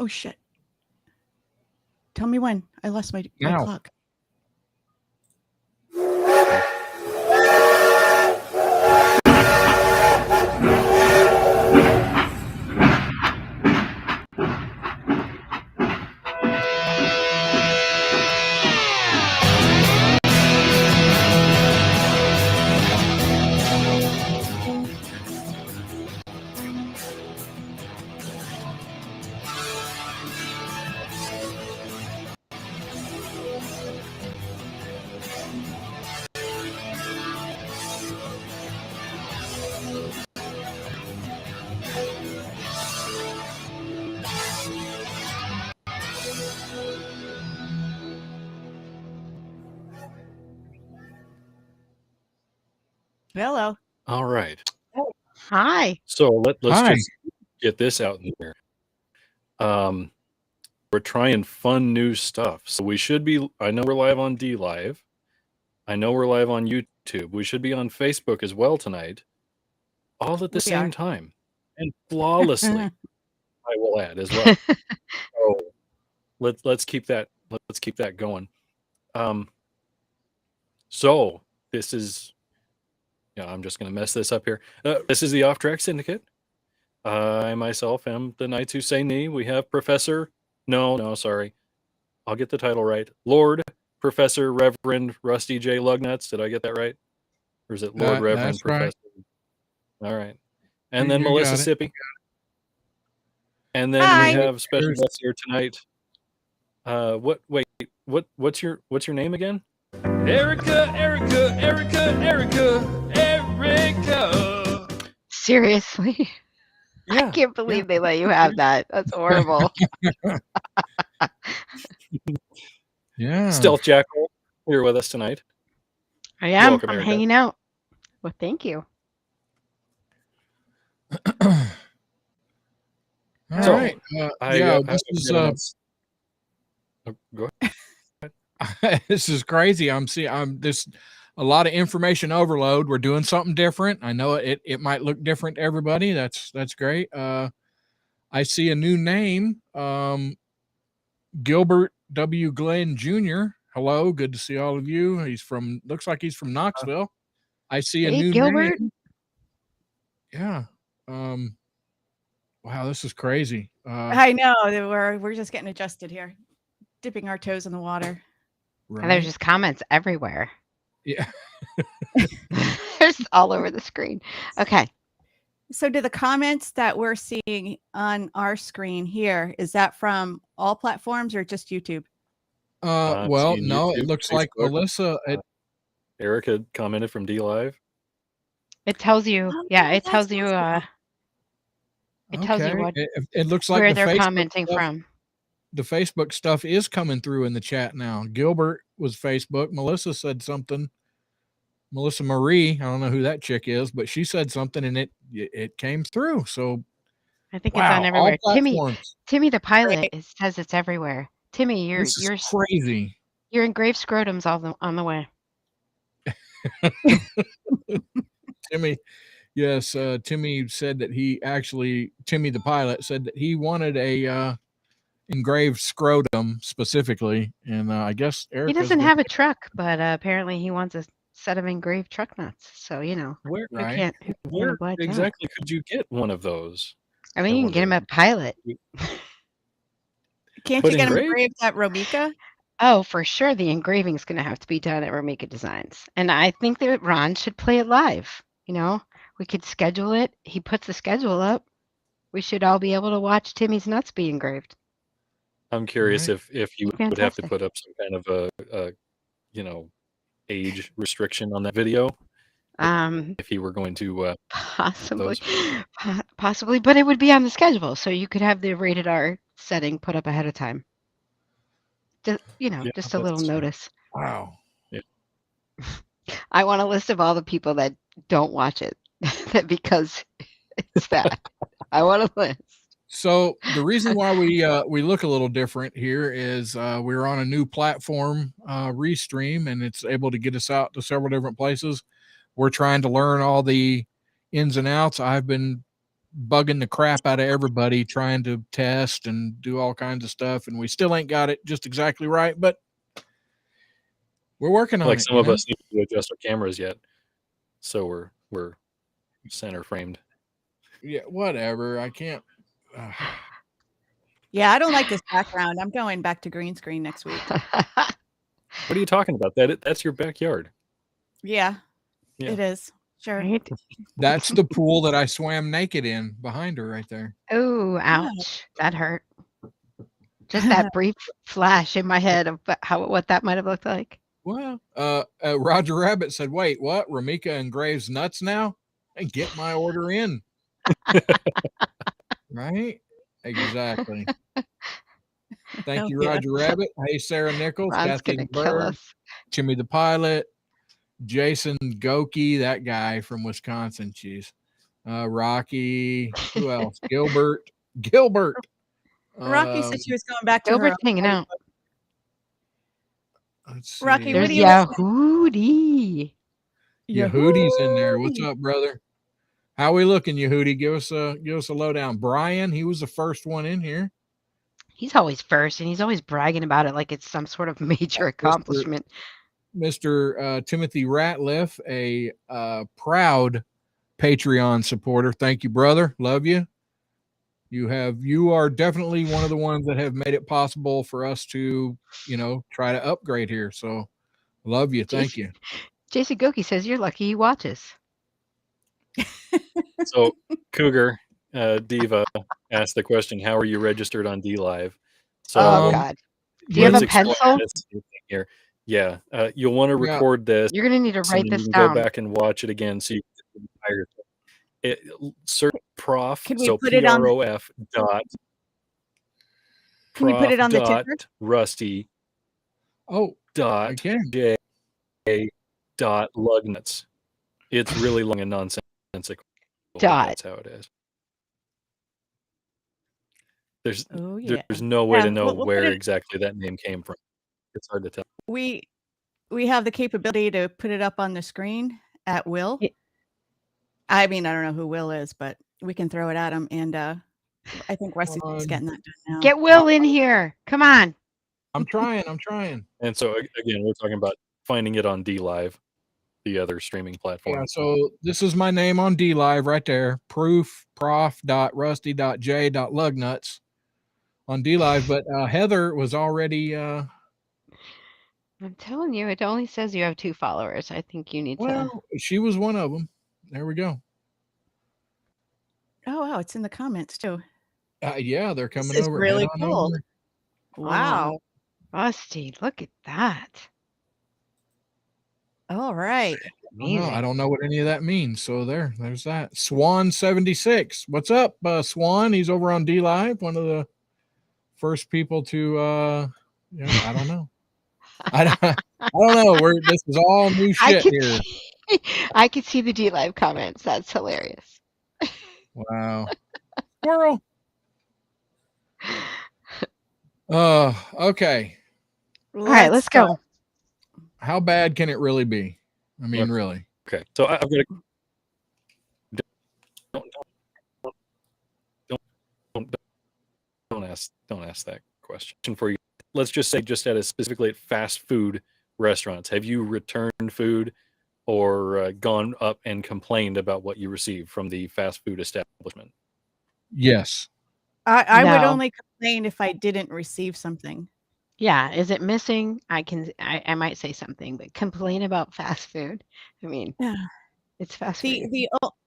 Oh, shit. Tell me when. I lost my Now. clock. Hello. All right. Hi. So let's Hi. just get this out in there. We're trying fun new stuff. So we should be, I know we're live on D Live. I know we're live on YouTube. We should be on Facebook as well tonight, all at the same time and flawlessly. I will add as well. So let's keep that going. So this is, I'm just going to mess this up here. This is the OffTrack Synicate. I myself am the Knights Who Say Knee. We have Professor. No, sorry. I'll get the title right. Lord Professor Reverend Rusty J. Lugnuts. Did I get that right? Or is it Lord Reverend That's Professor? right. All right. And then Melissa Sippy. And then Hi. we have special guests here tonight. What's your name again? Erica. Seriously? Yeah. I can't believe they let you have that. That's horrible. Yeah. Stealth Jackal here with us tonight. I am. Welcome, I'm Erica. hanging out. Well, thank you. All right. This is go ahead. this is crazy. I'm this a lot of information overload. We're doing something different. I know it might look different to everybody. That's great. I see a new name. Gilbert W. Glenn Jr. Hello, good to see all of you. Looks like he's from Knoxville. I see a new Gilbert. name. Yeah. Wow, this is crazy. I know. We're just getting adjusted here, dipping our toes in the water. Right. And there's just comments everywhere. Yeah. There's all over the screen. Okay. So do the comments that we're seeing on our screen here, is that from all platforms or just YouTube? Well, no, YouTube, it looks Facebook. like Melissa. Erica commented from D Live. It tells you. It tells you. It tells you what. It looks like where the they're Facebook commenting stuff, from. The Facebook stuff is coming through in the chat now. Gilbert was Facebook. Melissa said something. Melissa Marie, I don't know who that chick is, but she said something and it came through. So I think it's on everywhere. Timmy the pilot says it's everywhere. Timmy, you're crazy. Your engraved scrotum's on the way. Timmy, yes, Timmy said that Timmy the pilot said that he wanted a engraved scrotum specifically, and I guess Eric doesn't have a truck, but apparently he wants a set of engraved truck nuts. So where exactly could you get one of those? I mean, you can get him at Pilot. Can't you get them engraved at Romika? Oh, for sure. The engraving is going to have to be done at Romika Designs, and I think that Ron should play it live. We could schedule it. He puts the schedule up. We should all be able to watch Timmy's nuts be engraved. I'm curious if you would have to put up some kind of a age restriction on that video. If he were going to possibly, but it would be on the schedule, so you could have the rated R setting put up ahead of time. Just a little notice. Wow. Yeah. I want a list of all the people that don't watch it because it's that. I want a list. So the reason why we look a little different here is we're on a new platform, Restream, and it's able to get us out to several different places. We're trying to learn all the ins and outs. I've been bugging the crap out of everybody, trying to test and do all kinds of stuff, and we still ain't got it just exactly right, but we're working on Like it. some of us need to adjust our cameras yet, so we're center framed. Yeah, whatever. I can't. Yeah, I don't like this background. I'm going back to green screen next week. What are you talking about? That's your backyard. Yeah, Yeah. it is. Sure. Right? That's the pool that I swam naked in behind her right there. Oh, ouch. That hurt. Just that brief flash in my head of what that might have looked like. Well, Roger Rabbit said, "Wait, what? Ramika and Graves nuts now? And get my order in." Right? Exactly. Thank you, Yeah. Roger Rabbit. Hey, Sarah Nichols, Ron's Kathleen gonna kill Bird, us. Jimmy the Pilot, Jason Goki, that guy from Wisconsin. Jeez. Rocky. Who else? Gilbert. Rocky said she was going back to her. Gilbert's hanging out. Let's see. Rocky, what There's do you Yahudi. Yehudie's in there. What's up, brother? How we looking, Yehudie? Give us a lowdown. Brian, he was the first one in here. He's always first, and he's always bragging about it like it's some sort of major accomplishment. Mr. Timothy Ratliff, a proud Patreon supporter. Thank you, brother. Love you. You are definitely one of the ones that have made it possible for us to, try to upgrade here. So love you. Thank you. Jason Goki says you're lucky he watches. So Cougar Diva asked the question, how are you registered on DLive? So God. Do you have let's a explain pencil? this here. Yeah. You'll want to record this. You're going to need to write and this you can down. go back and watch it again so you can get the entire thing. Search prof, Can we so put it on- PROF dot Can you put it on the dot ticker? Rusty Oh, dot again. J dot Lugnuts. It's really long and nonsensical. Dot. That's how it is. There's Oh, yeah. there's no way Yeah, to know we'll put where it- exactly that name came from. It's hard to tell. We have the capability to put it up on the screen at will. Yeah. I mean, I don't know who Will is, but we can throw it at him. And I think Rusty's getting that done now. Get Will in here. Come on. I'm trying. And so again, we're talking about finding it on DLive, the other streaming platform. Yeah, so this is my name on DLive right there. prof.rusty.j.lugnuts on DLive. But Heather was already I'm telling you, it only says you have 2 followers. I think you need to. well, she was one of them. There we go. Oh, wow. It's in the comments too. Yeah, they're coming This is over. really Head on cool. over. Wow. Rusty, look at that. All right. Amazing. I don't know what any of that means. So there's that. Swan76. What's up, Swan? He's over on DLive, one of the first people to I don't know. I don't know. This is all new shit here. I could see the DLive comments. That's hilarious. Wow. Squirrel. Okay. All right, let's go. How bad can it really be? I mean, Look. really. Okay, so I've got to don't ask that question for you. Let's just say, just specifically at fast food restaurants, have you returned food or gone up and complained about what you received from the fast food establishment? Yes. I would No. only complain if I didn't receive something. Yeah, is it missing? I might say something, but complain about fast food. I mean, Yeah. it's fast food.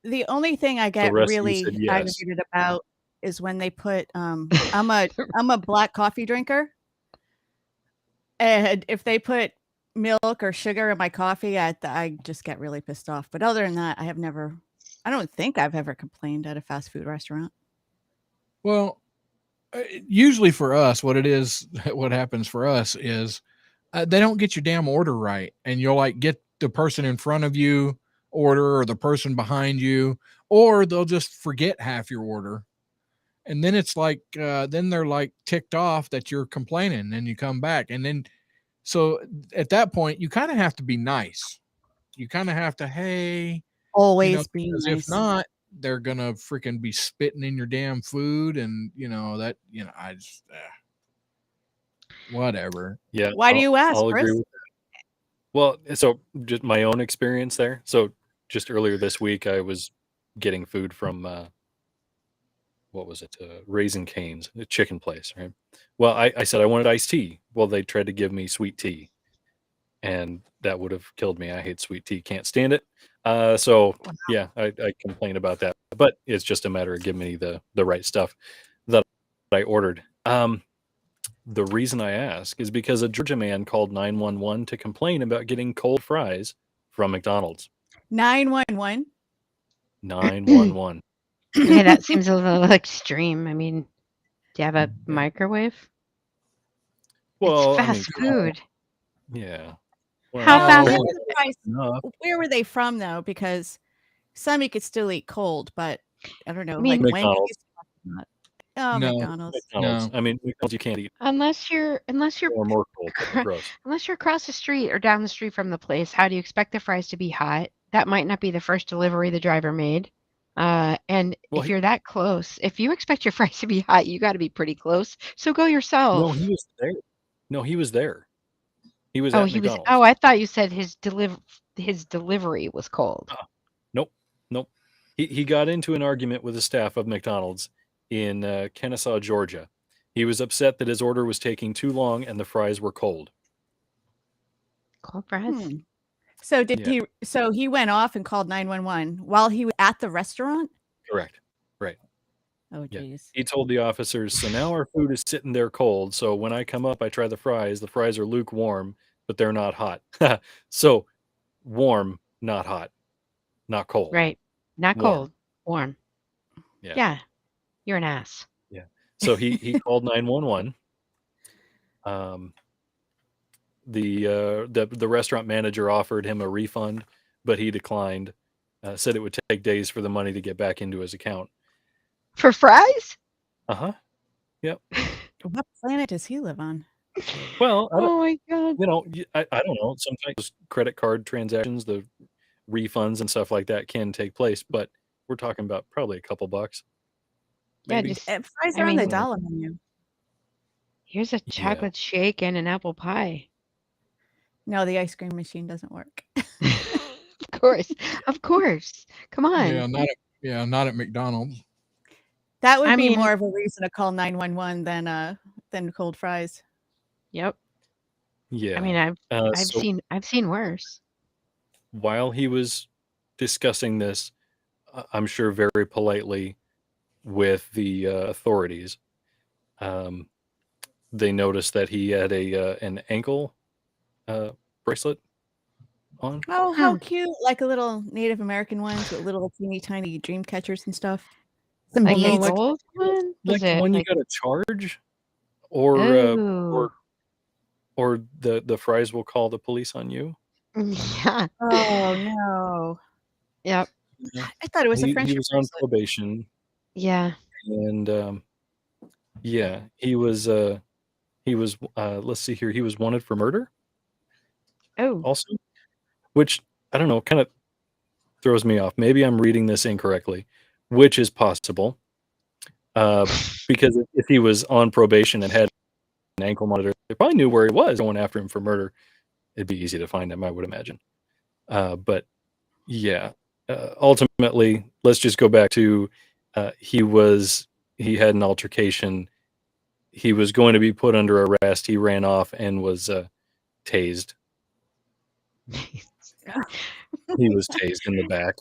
The only thing I get Rusty, you really said yes. aggravated about is when they put I'm a black coffee drinker, and if they put milk or sugar in my coffee, I just get really pissed off. But other than that, I don't think I've ever complained at a fast food restaurant. Well, usually for us, what happens for us is they don't get your damn order right. And you'll get the person in front of you order or the person behind you, or they'll just forget half your order. And then it's then they're ticked off that you're complaining and you come back. And then, so at that point, you kind of have to be nice. You kind of have to, hey, Always be because nice. if not, they're gonna freaking be spitting in your damn food, and I just whatever. Yeah. Why do you ask, I'll agree Chris? with that. Well, so just my own experience there. So just earlier this week, I was getting food from what was it? Raising Cane's, a chicken place, right? Well, I said I wanted iced tea. Well, they tried to give me sweet tea, and that would have killed me. I hate sweet tea, can't stand it. So yeah, I complain about that, but it's just a matter of giving me the right stuff that I ordered. The reason I ask is because a Georgia man called 911 to complain about getting cold fries from McDonald's. 911. 911. Okay, that seems a little extreme. I mean, do you have a microwave? Well, It's I mean, fast food. yeah. How Well, fast Where is were it? the fries? enough. Where were they from though? Because some you could still eat cold, but I don't know, I mean, like McDonald's. Wendy's. Oh, No. McDonald's. McDonald's. No. I mean, McDonald's you can't eat unless you're more cold. Gross. unless you're across the street or down the street from the place, how do you expect the fries to be hot? That might not be the first delivery the driver made. And Well, if you're that close, if you expect your fries to be hot, you got to be pretty close. So go no, yourself. he was there. No, he was there. He was Oh, at he was. McDonald's. Oh, I thought you said his delivery was cold. Nope. He got into an argument with the staff of McDonald's in Kennesaw, Georgia. He was upset that his order was taking too long and the fries were cold. Cold fries. Hmm. So did Yeah. he? So he went off and called 911 while he was at the restaurant. Correct. Right. Oh, Yeah. geez. He told the officers, so now our food is sitting there cold. So when I come up, I try the fries. The fries are lukewarm, but they're not hot. So warm, not hot, not cold. Right. Not Warm. cold. Warm. Yeah. Yeah. You're an ass. Yeah. So he called 911. The restaurant manager offered him a refund, but he declined. Said it would take days for the money to get back into his account. For fries? Uh-huh. Yep. What planet does he live on? Well, Oh my god. I don't know. Sometimes credit card transactions, the refunds and stuff like that can take place, but we're talking about probably a couple bucks. Yeah, Maybe. just Fries I are on the mean- dollar menu. here's a chocolate shake and an apple pie. No, the ice cream machine doesn't work. Of course. Of course. Come on. Not at McDonald's. That would I be mean- more of a reason to call 911 than cold fries. Yep. Yeah. I mean, I've so seen worse. while he was discussing this, I'm sure very politely with the authorities, they noticed that he had an ankle bracelet on. Oh, how cute! Like a little Native American ones with little teeny tiny dream catchers and stuff. Some Like a beads. gold one? Like Was the it one you like got to charge, or oh. or the fries will call the police on you. Yeah. Oh no! Yep. I thought it was a He friendship was on bracelet. probation, Yeah. and yeah, he was let's see here, he was wanted for murder Oh. also, which I don't know, kind of throws me off. Maybe I'm reading this incorrectly, which is possible, because if he was on probation and had an ankle monitor, they probably knew where he was going after him for murder. It'd be easy to find him, I would imagine. But yeah, ultimately, let's just go back to he had an altercation. He was going to be put under arrest. He ran off and was tased. He was tased in the back.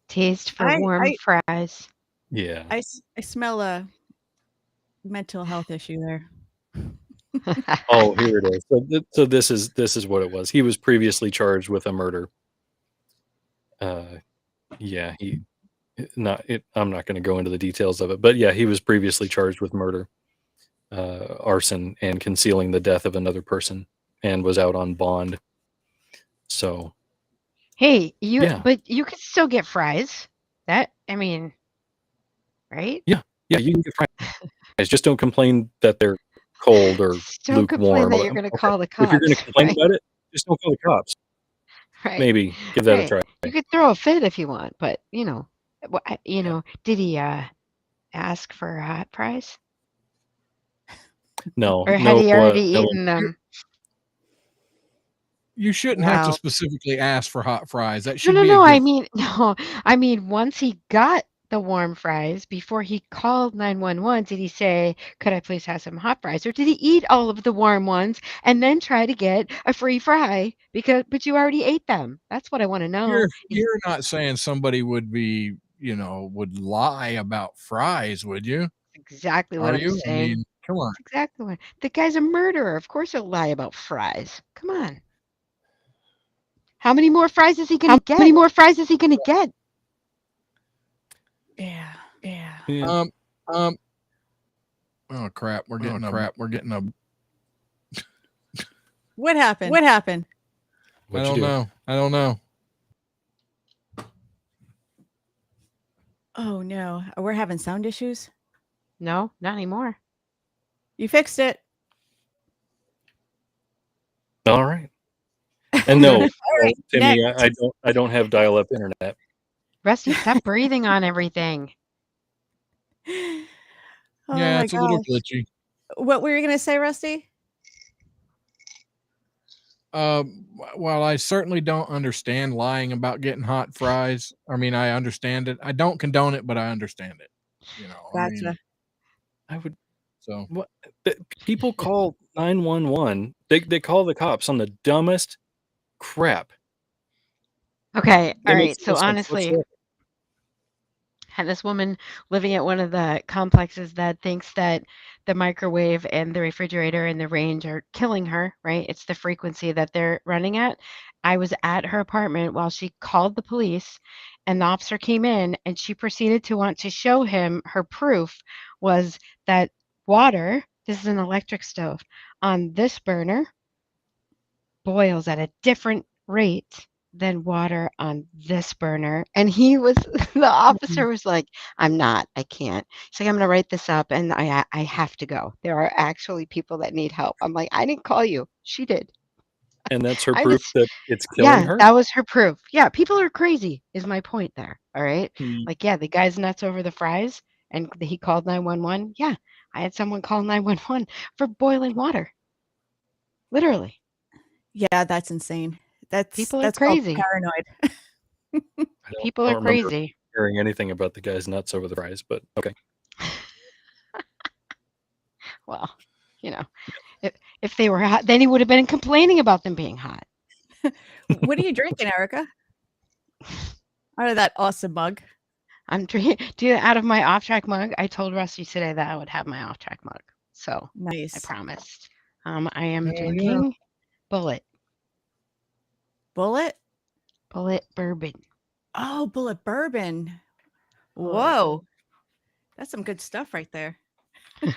Taste for I- warm I- fries. Yeah. I smell a mental health issue there. Oh, here it is. So this is what it was. He was previously charged with a murder. Yeah, I'm not going to go into the details of it, but yeah, he was previously charged with murder, arson, and concealing the death of another person, and was out on bond. So Hey, Yeah. but you could still get fries. Right? yeah, you can get fries. Just don't complain that they're cold or Just don't complain lukewarm. that you're going to call the If cops. you're going to complain right? about it, just don't call the cops. Right. Maybe give that a Right. try. You could throw a fit if you want, but You know, did he ask for hot fries, No, or had he already no, eaten them? You shouldn't have to Wow. specifically ask for hot fries. That No, should no, be a no. I gift. mean, no. I mean, once he got the warm fries, before he called 911, did he say, "Could I please have some hot fries?" Or did he eat all of the warm ones and then try to get a free fry but you already ate them? That's what I want to know. You're not saying somebody would be, would lie about fries, would you? Exactly what Are I'm you? I saying. mean, come on. That's exactly what. The guy's a murderer. Of course he'll lie about fries. Come on. How many more fries is he going to get? How many more fries is he going to get? Yeah. yeah. Oh crap, we're getting a What happened? What happened? I don't know. Oh no. We're having sound issues. No, not anymore. You fixed it. All right. And no, All right. Timmy, Next. I don't have dial-up internet. Rusty, stop breathing on everything. Oh Yeah, my it's a little gosh. glitchy. What were you going to say, Rusty? While I certainly don't understand lying about getting hot fries, I mean, I understand it. I don't condone it, but I understand it. I mean, Gotcha. I would. so What people call 911? They call the cops on the dumbest crap. Okay, It all makes right. no So sense honestly, whatsoever. had this woman living at one of the complexes that thinks that the microwave and the refrigerator and the range are killing her, right? It's the frequency that they're running at. I was at her apartment while she called the police, and the officer came in and she proceeded to want to show him her proof was that water, this is an electric stove, on this burner boils at a different rate than water on this burner. And the officer was like, I can't. She's like, I'm going to write this up and I have to go. There are actually people that need help. I'm like, I didn't call you. She did. And that's her I proof was, that it's killing yeah, her. that was her proof. Yeah, people are crazy, is my point there. All right. Hmm. Like, yeah, the guy's nuts over the fries and he called 911. Yeah, I had someone call 911 for boiling water. Literally. Yeah, that's insane. People are That's called crazy. paranoid. People I are don't remember crazy. hearing anything about the guy's nuts over the fries, but okay. Well, if they were hot, then he would have been complaining about them being hot. What are you drinking, Erica? Out of that awesome mug. I'm drinking out of my OffTrack mug. I told Rusty today that I would have my OffTrack mug, so I Nice. promised. I am Hell yeah. drinking Bullet Bullet? bourbon. Oh, Bullet bourbon. Oh. Whoa. That's some good stuff right there. Yeah.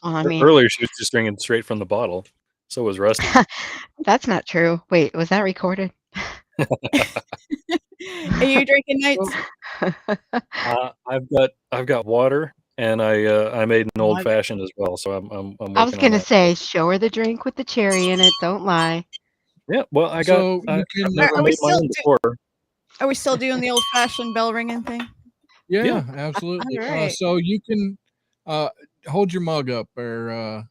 Well, I mean, Earlier she was just drinking straight from the bottle. So was Rusty. that's not true. Wait, was that recorded? Are you drinking nights? I've got water, and I made an old Mug. fashioned as well. So I'm working I was on gonna that. say, show her the drink with the cherry in it. Don't lie. Yeah, well, I've you never Are we made my still own before. Are we still doing the old fashioned bell ringing thing? Yeah, Yeah. absolutely. All right. So you can hold your mug up there,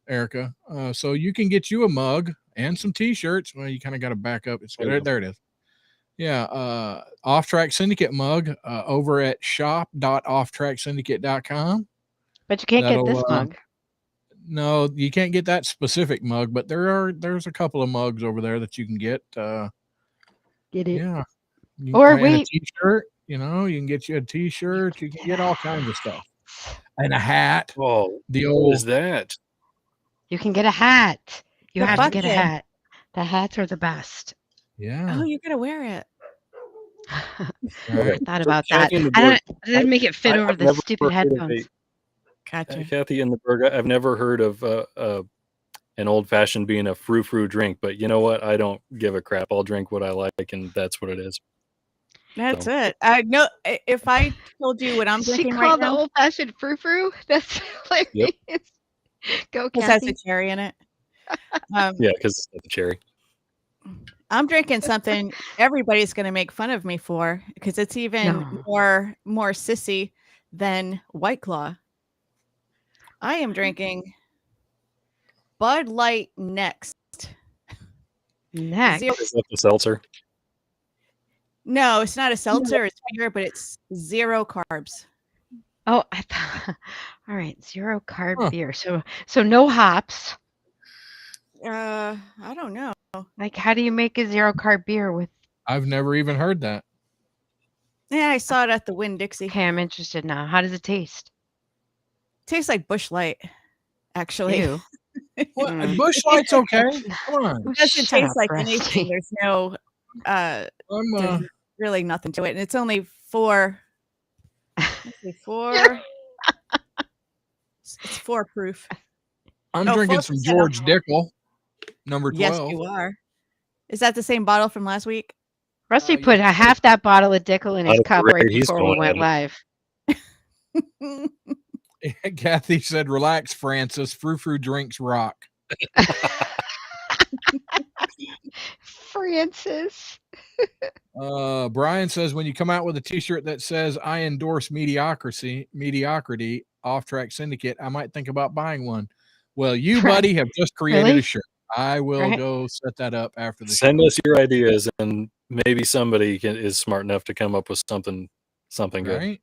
Erica. So you can get you a mug and some t-shirts. Well, you kind of got to back up. There it is. Yeah, OffTrack Synicate mug over at shop.offtracksyndicate.com. But you can't get this mug. No, you can't get that specific mug, but there's a couple of mugs over there that you can get. Get it? Yeah. Or and a wait. t-shirt, you can get you a t-shirt, you can get all kinds of stuff. And a hat. Oh, The what old is that? You can get a hat. You The have to get a bucket. hat. The hats are the best. Yeah. Oh, you gotta wear it. Okay. Thought So about that. Kathy and the I Berg, didn't make it fit over I've the never stupid heard of headphones. Gotcha. Kathy and the Berg, I've never heard of an old fashioned being a frou-frou drink, but you know what? I don't give a crap. I'll drink what I like, and that's what it is. That's So. it. I know if I told you what I'm She drinking right called the now, old-fashioned frou-frou? That's hilarious. Go, this has a Kathy. cherry in it. Yeah, because it's the cherry. I'm drinking something everybody's going to make fun of me for because it's even No. more sissy than White Claw. I am drinking Bud Light Next. Next. Is that the seltzer? No, it's not a seltzer. It's beer, but it's 0 carbs. Oh, I thought. All right, 0 carb Huh. beer. So no hops. I don't know. Like, how do you make a 0 carb beer with? I've never even heard that. Yeah, I saw it at the Winn-Dixie. Okay, I'm interested now. How does it taste? Tastes like Busch Light, actually. Ew. What? Mm. Busch Light's okay. Come on. It doesn't Shut taste up, like Rusty. anything. There's no there's really nothing to it. And it's only 4 let's see, 4 it's 4 proof. I'm Oh, drinking 4% some George alcohol. Dickel, number 12. Yes, you are. Is that the same bottle from last week? Rusty Yeah. put half that bottle of Dickel in his At the cup rate right he's before we going went at it. live. Kathy said, "Relax, Francis. Frou-frou drinks rock." Francis. Brian says, "When you come out with a T-shirt that says I endorse mediocrity, OffTrack Syndicate, I might think about buying one." Well, you, buddy, have just created Really? a shirt. I will Right. go set that up after the Send show. us your ideas, and maybe somebody is smart enough to come up with something good. Right?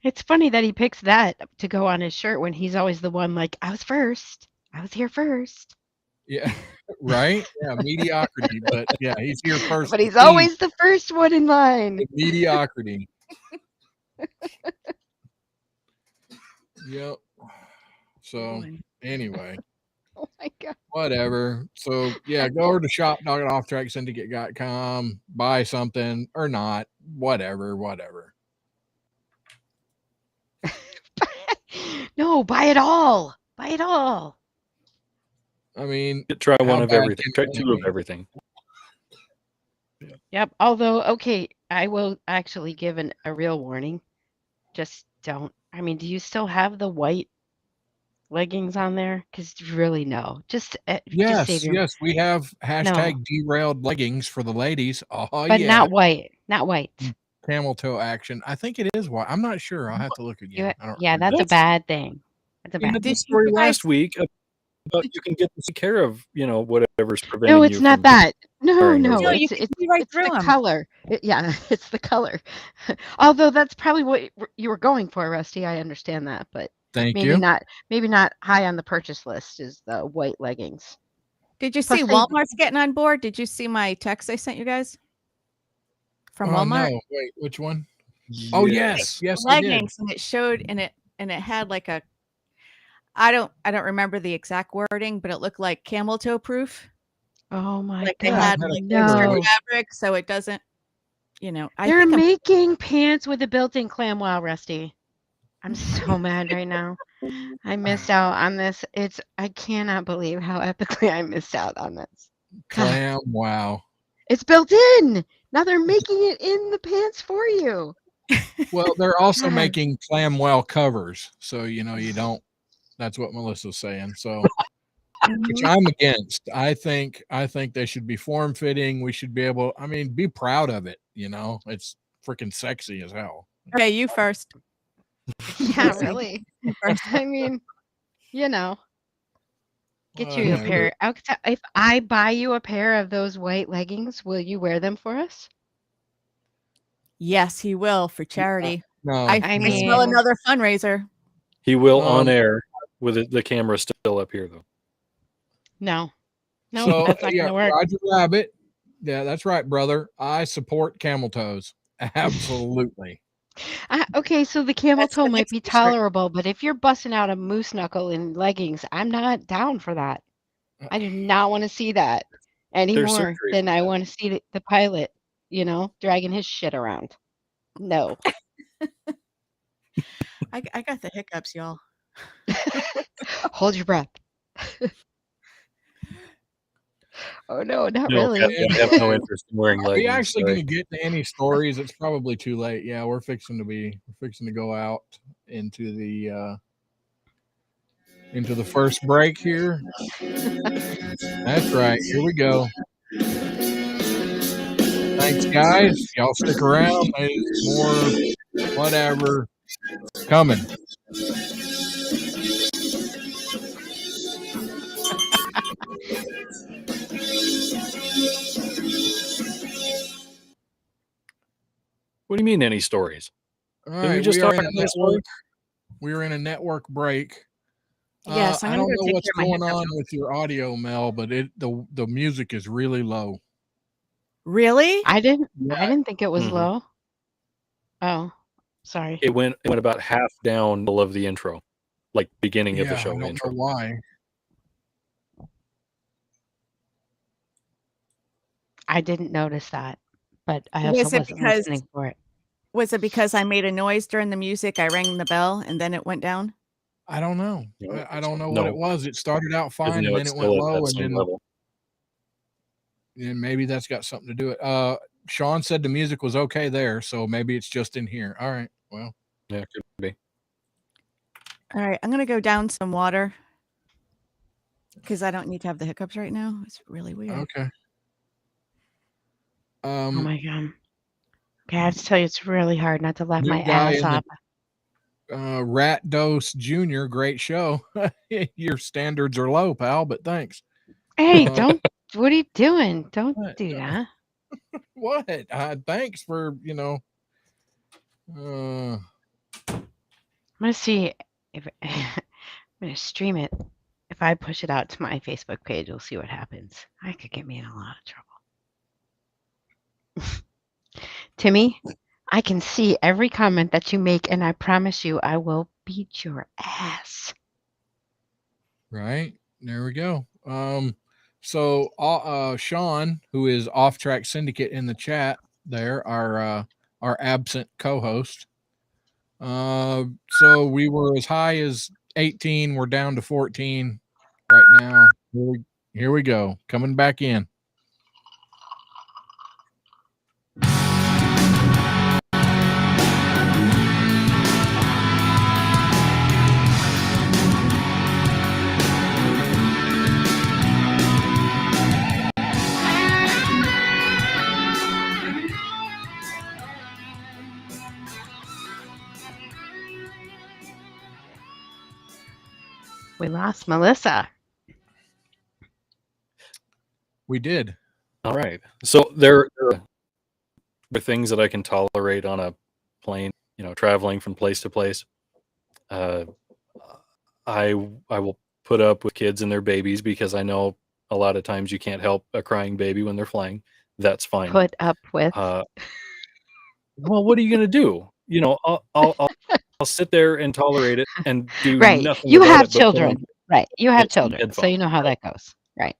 It's funny that he picks that to go on his shirt when he's always the one like, I was first. I was here first. Yeah. Right? Yeah, mediocrity. But yeah, he's here first. But to he's eat always the first one in line. the mediocrity. Yep. So anyway, Oh my God. whatever. So yeah, go over to shop.offtracksyndicate.com, buy something or not, whatever. No, buy it all. Buy it all. I mean, Try how one of bad everything. can Try it 2 of be? everything. Yep. Although, okay, I will actually give a real warning. Just don't. I mean, do you still have the white leggings on there? Because really, no. Just save Yes, your. we have hashtag No. derailed leggings for the ladies. Oh But yeah, not white. Not white. camel toe action. I think it is white. I'm not sure. I'll have to look again. I don't Yeah, remember. that's a bad thing. That's a You bad had thing. the story you last guys- week about you can get to take care of whatever's preventing No, you. it's not from that. No, wearing no, those No, you it's can see right it's through the 'em. color. Yeah, it's the color. Although that's probably what you were going for, Rusty. I understand that, but Thank maybe you. not. Maybe not high on the purchase list is the white leggings. Did you Plus see they- Walmart's getting on board? Did you see my text I sent you guys from Walmart? No, wait, which one? Oh yes, I did. Leggings, and it showed and it had like a I don't remember the exact wording, but it looked like camel toe proof. Oh my Like they God! had like extra No, fabric, so it doesn't. I they're think making pants with a built-in clam wow, Rusty. I'm so mad right now. I missed out on this. I cannot believe how epically I missed out on this. God. Clam, wow. It's built in. Now they're making it in the pants for you. Well, they're also God. making clamwell covers, so you don't. That's what Melissa's saying. So, which I'm against. I think they should be form fitting. We should be able. I mean, be proud of it. It's freaking sexy as hell. Okay, you first. Yeah, really. I mean, get you a Whatever. pair. If I buy you a pair of those white leggings, will you wear them for us? Yes, he will for charity. No, I I smell mean- another fundraiser. He will on Um, air with the camera still up here though. No. No, so that's not yeah, gonna work. Roger Rabbit. Yeah, that's right, brother. I support camel toes. Absolutely. Okay, so the camel That's toe the might next be t-shirt. tolerable, but if you're busting out a moose knuckle in leggings, I'm not down for that. I do not want to see that anymore surgery than for I that. want to see the pilot, dragging his shit around. No. I got the hiccups, y'all. Hold your breath. Oh no, not No, really. Kathy, I have no interest in wearing Are we leggings. actually sorry. going to get to any stories? It's probably too late. Yeah, we're fixing to go out into the first break here. That's right. Here we go. Thanks, guys. Y'all stick around. There's more whatever coming. What do you mean, any stories? All Didn't we right, just we are talk in a about a story? network. We are in a network break. Yes, I'm I gonna don't go know take what's care of my going hiccups. on with your audio, Mel, but the music is really low. Really? I didn't think it was Mhm. low. Oh, sorry. It went about half down middle of the intro, like beginning of the Yeah, I show don't intro. know why. I didn't notice that, but I also Was it wasn't because listening for it. was it because I made a noise during the music? I rang the bell and then it went down? I don't know. No, I don't know what it no, was. It started out 'cause, fine you and know, then it's it went still at low, that and same then level. maybe that's got something to do with it. Sean said the music was okay there, so maybe it's just in here. All right. Well, Yeah, could be. All right, I'm gonna go down some water because I don't need to have the hiccups right now. It's really weird. okay. Oh my god. Okay, I have to tell you, it's really hard not to laugh New my guy ass in off. the Rat Dose Jr. Great show. Your standards are low, pal, but thanks. Hey, Uh, don't. What are you doing? Don't What? do that. What? Thanks for I'm gonna see if I'm gonna stream it. If I push it out to my Facebook page, we'll see what happens. I could get me in a lot of trouble. Timmy, I can see every comment that you make, and I promise you, I will beat your ass. right there we go. So Sean, who is OffTrack Syndicate in the chat, there, our absent co-host. So we were as high as 18. We're down to 14 right now. Here we go. Coming back in. We lost Melissa. We did. All right. So there are things that I can tolerate on a plane, you know, traveling from place to place. I will put up with kids and their babies because I know a lot of times you can't help a crying baby when they're flying. That's fine. Put up with. Well, what are you gonna do? You know, I'll sit there and tolerate it and do Right. nothing You about have it. But put on children. Right. You have get some children. So you know how headphones, that goes. Right.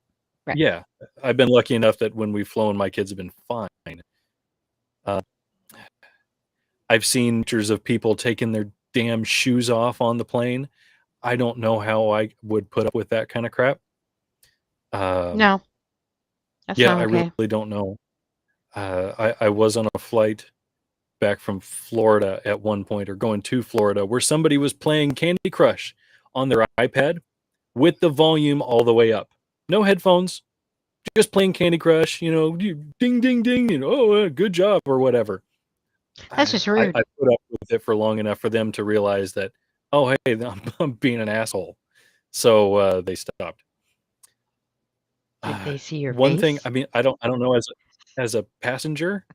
Right. Yeah, I've been lucky enough that when we've flown, my kids have been fine. I've seen pictures of people taking their damn shoes off on the plane. I don't know how I would put up with that kind of crap. No. That's Yeah, not I okay. really don't know. I was on a flight back from Florida at one point, or going to Florida, where somebody was playing Candy Crush on their iPad with the volume all the way up. No headphones, just playing Candy Crush, you know, ding, ding, ding, you know, oh, good job, or whatever. That's just I rude. put up with it for long enough for them to realize that, oh, hey, I'm being an asshole. So they stopped. Did they see your One face? thing, I mean, I don't know, as a passenger,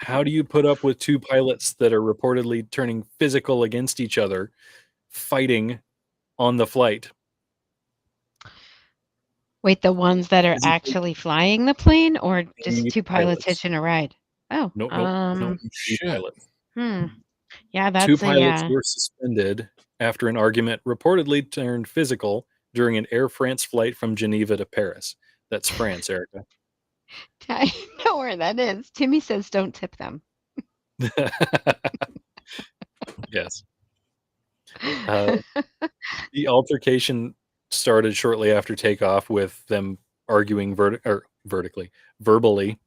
how do you put up with two pilots that are reportedly turning physical against each other, fighting on the flight? Wait, the ones that are Physically actually flying the plane, or just the two pilots pilots. hitching a ride? Oh, Nope. Oh, Two shit. pilots. Yeah, Two that's pilots a were suspended after an argument reportedly turned physical during an Air France flight from Geneva to Paris. That's France, Erica. I know where that is. Timmy says don't tip them. Yes. The altercation started shortly after takeoff with them arguing verbally,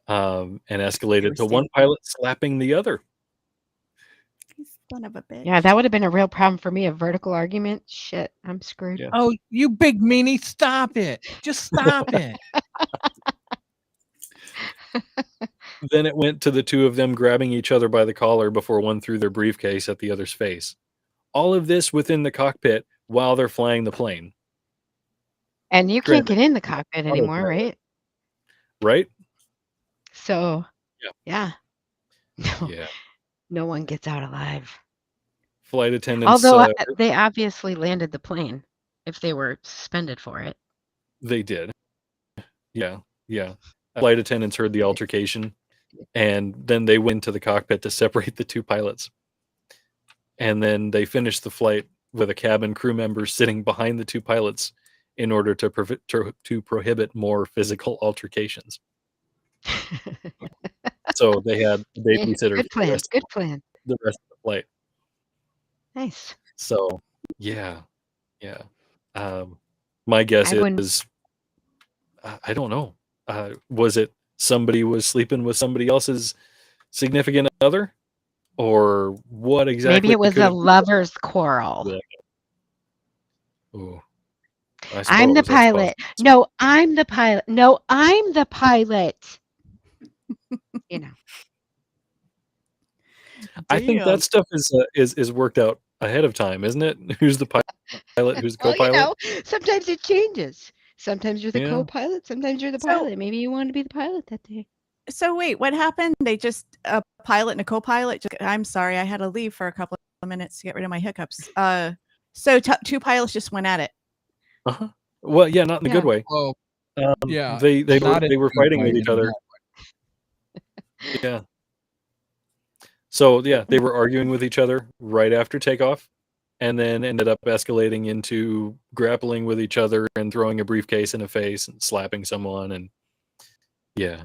and escalated to one pilot slapping the other. You son of a bitch. Yeah, that would have been a real problem for me. A vertical argument. Shit, I'm screwed. Yeah. Oh, you big meanie, stop it. Just stop it. Then it went to the two of them grabbing each other by the collar before one threw their briefcase at the other's face. All of this within the cockpit while they're flying the plane. And you can't Granted, get in the cockpit anymore, autopilot. right? Right? So, Yeah. No, Yeah. no one gets out alive. Flight attendants, Although they obviously landed the plane if they were suspended for it. they did. Yeah. Flight attendants heard the altercation, and then they went to the cockpit to separate the two pilots. And then they finished the flight with a cabin crew member sitting behind the two pilots in order to prohibit more physical altercations. So they had a babysitter Good for the plan. rest Good plan. of the flight. Nice. So yeah. My guess I wouldn't- is I don't know. Was it somebody was sleeping with somebody else's significant other, or what exactly? Maybe it was could a have- lover's quarrel. Ooh, I'm the suppose that's pilot. possible. No, I'm the pilot. No, I'm the pilot. You know. I think that stuff is worked out ahead of time, isn't it? Who's the pilot? Who's the Well, co-pilot? sometimes it changes. Sometimes you're the Yeah. co-pilot. Sometimes you're the So- pilot. Maybe you want to be the pilot that day. So wait, what happened? They just a pilot and a co-pilot. I'm sorry, I had to leave for a couple of minutes to get rid of my hiccups. So two pilots just went at it. Uh-huh. Well, yeah, not in a good way. Well, yeah, They not in a were good fighting way, with each in a other. bad way. Yeah. So yeah, they were arguing with each other right after takeoff, and then ended up escalating into grappling with each other and throwing a briefcase in a face and slapping someone, and yeah.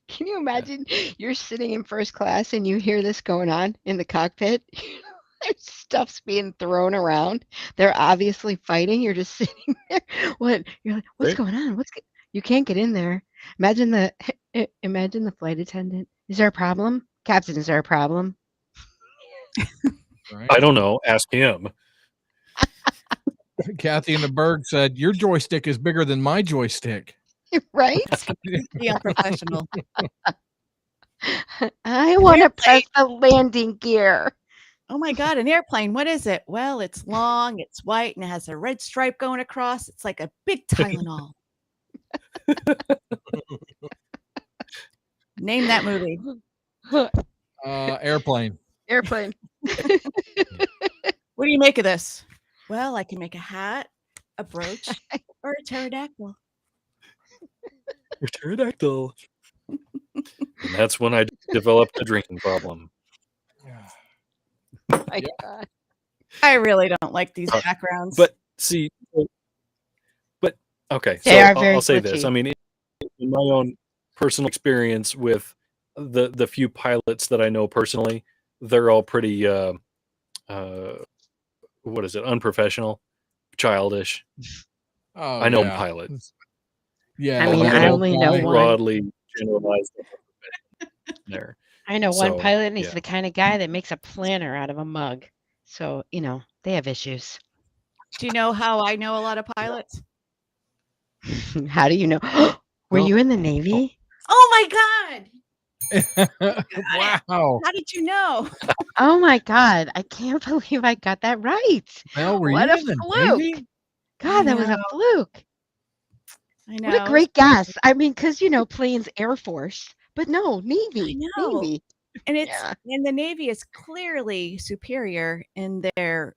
Can you imagine you're sitting in first class and you hear this going on in the cockpit? There's stuff's being thrown around. They're obviously fighting. You're just sitting there. What? You're like, what's Right. going on? You can't get in there. Imagine the flight attendant. Is there a problem? Captain, is there a problem? Right? I don't know. Ask him. Kathy in the Berg said, "Your joystick is bigger than my joystick." Right? Be unprofessional. I want to press the landing gear. Oh my God, an airplane. What is it? Well, it's long, it's white, and it has a red stripe going across. It's like a big Tylenol. Name that movie. Airplane. Airplane. What do you make of this? Well, I can make a hat, a brooch, or a pterodactyl. Pterodactyl. And that's when I developed a drinking problem. My God. I really don't like these backgrounds. But see, but okay, so They are very I'll say this. glitchy. I mean, in my own personal experience with the few pilots that I know personally, they're all pretty what is it? Unprofessional, childish. Oh, I know yeah. pilots. Yeah, I mean, the I little only know guy. one. Broadly generalized there. I know one So, pilot, and he's yeah. the kind of guy that makes a planner out of a mug. So, they have issues. do you know how I know a lot of pilots? How do you know? Were No. you in the Navy? Oh my God. Wow. How did you know? Oh my God. I can't believe I got that right. Mel, were What you a in the fluke. Navy? God, that was a know. fluke. I know. What a great guess. I mean, because, planes, Air Force, but no, Navy. I know. Navy. And it's Yeah. and the Navy is clearly superior in their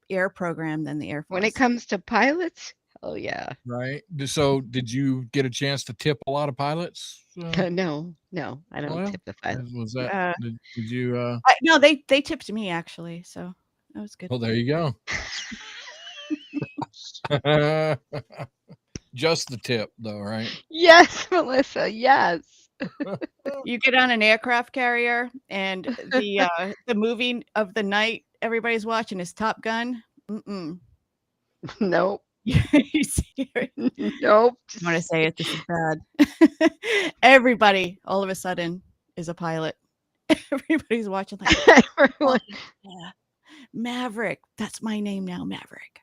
air program than the Air Force. When it comes to pilots, oh yeah. Right. So, did you get a chance to tip a lot of pilots? No, I don't Well, tip the pilot. Was that? Did you? No, they tipped me actually, so that was good. Well, there you go. Just the tip, though, right? Yes, Melissa. Yes. You get on an aircraft carrier and the movie of the night everybody's watching is Top Gun. Nope. You see it? Nope. I want to say it. This is bad. Everybody, all of a sudden, is a pilot. Everybody's watching like, Everyone. yeah, Maverick. That's my name now, Maverick.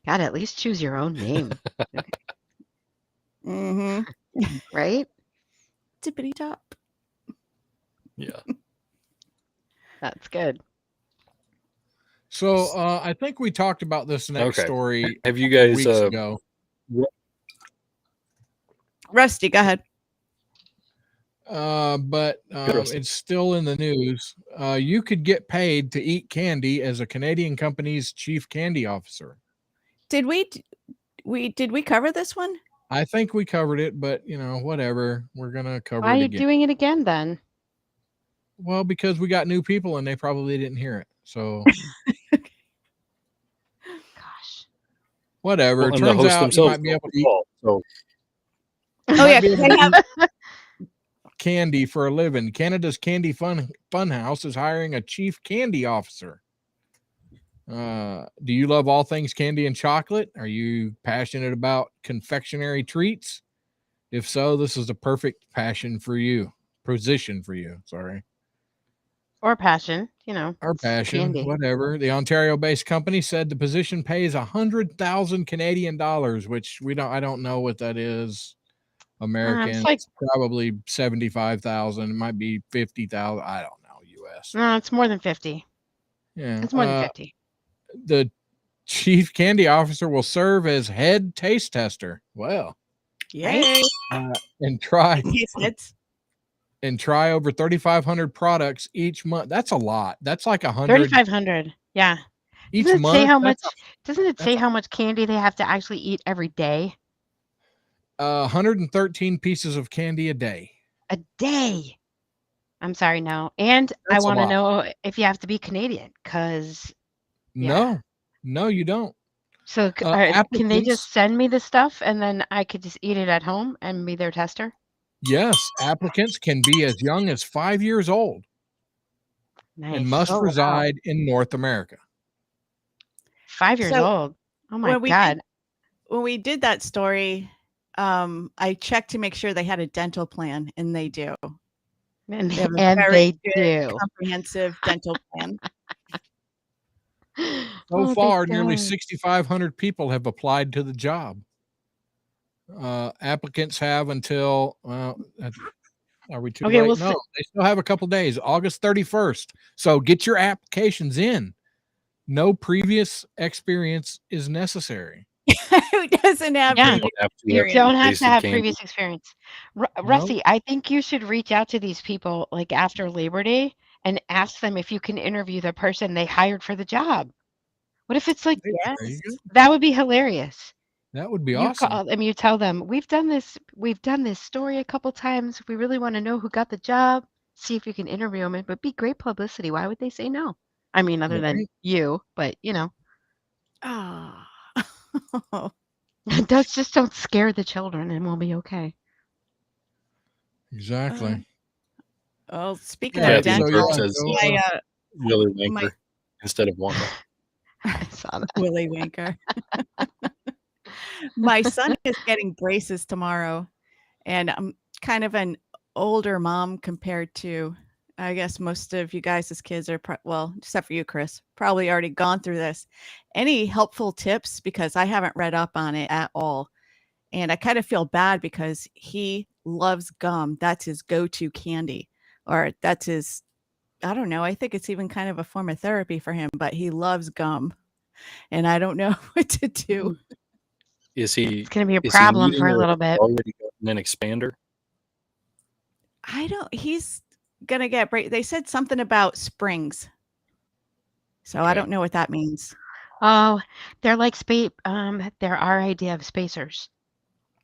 God, at least choose your own name. Mm-hmm. right? Tippity top. Yeah. That's good. So I think we talked about this next Okay. story Have you a couple guys weeks ago. Rusty, go ahead. But Rusty. it's still in the news. You could get paid to eat candy as a Canadian company's chief candy officer. Did we cover this one? I think we covered it, but whatever. We're gonna cover Why are it you again. doing it again then? Well, because we got new people and they probably didn't hear it. So Gosh. whatever. Well, It and the turns hosts out you themselves might be don't able to eat, recall, so Oh yeah, might be 'cause able they to have eat candy for a living. Canada's Candy Funhouse is hiring a chief candy officer. Do you love all things candy and chocolate? Are you passionate about confectionery treats? If so, this is the perfect position for you. Sorry. Or passion, Our it's passion, candy. whatever. The Ontario-based company said the position pays 100,000 Canadian dollars, which I don't know what that is. American, It's like, probably 75,000. It might be 50,000. I don't know. US. no, it's more than 50. Yeah. It's more than 50. The chief candy officer will serve as head taste tester. Well, yay. and try Taste hits. and try over 3,500 products each month. That's a lot. That's like 100 3,500. Yeah. each Doesn't it say month. how That's much? Doesn't it say how much candy they have to actually eat every day? 113 pieces of candy a day. A day. I'm sorry, no. And I That's a want to lot. know if you have to be Canadian, because No, you don't. so can they Applicants, just send me the stuff and then I could just eat it at home and be their tester? yes, applicants can be as young as 5 years old Nice. and must Oh, wow. reside in North America. 5 years So, old. Oh my when we God. when we did that story, I checked to make sure they had a dental plan, and they do. And, They have a and very they good, do. comprehensive dental plan. So Oh, they far, nearly don't. 6,500 people have applied to the job. Applicants have until, are we too Okay, late? we'll No, see. they still have a couple days, August 31st. So get your applications in. No previous experience is necessary. Who doesn't have Yeah. previous have to You experience? don't have to tasted have candy. previous experience. No. Rusty, I think you should reach out to these people like after Labor Day and ask them if you can interview the person they hired for the job. What if it's like, There you Yes. go. that would be hilarious. That would be You awesome. call them, you tell them, we've done this story a couple times. We really want to know who got the job. See if you can interview them. It would be great publicity. Why would they say no? I mean, other than Right? you, but Ah. just don't scare the children and we'll be okay. Exactly. Well, speaking Yeah, of Kathy dental, so Kirk yeah, says so, my Willy my Winker instead of Wonka. I saw that. Willy Winker. My son is getting braces tomorrow, and I'm kind of an older mom compared to, I guess, most of you guys as kids are, well, except for you, Chris, probably already gone through this. Any helpful tips? Because I haven't read up on it at all. And I kind of feel bad because he loves gum. That's his go-to candy, or that's his, I don't know. I think it's even kind of a form of therapy for him, but he loves gum. And I don't know what to do. Is he It's going to be a is he problem for eating a or little has he bit. already gotten an expander? He's going to get they said something about springs. So I Okay. don't know what that means. Oh, they're like they're our idea of spacers.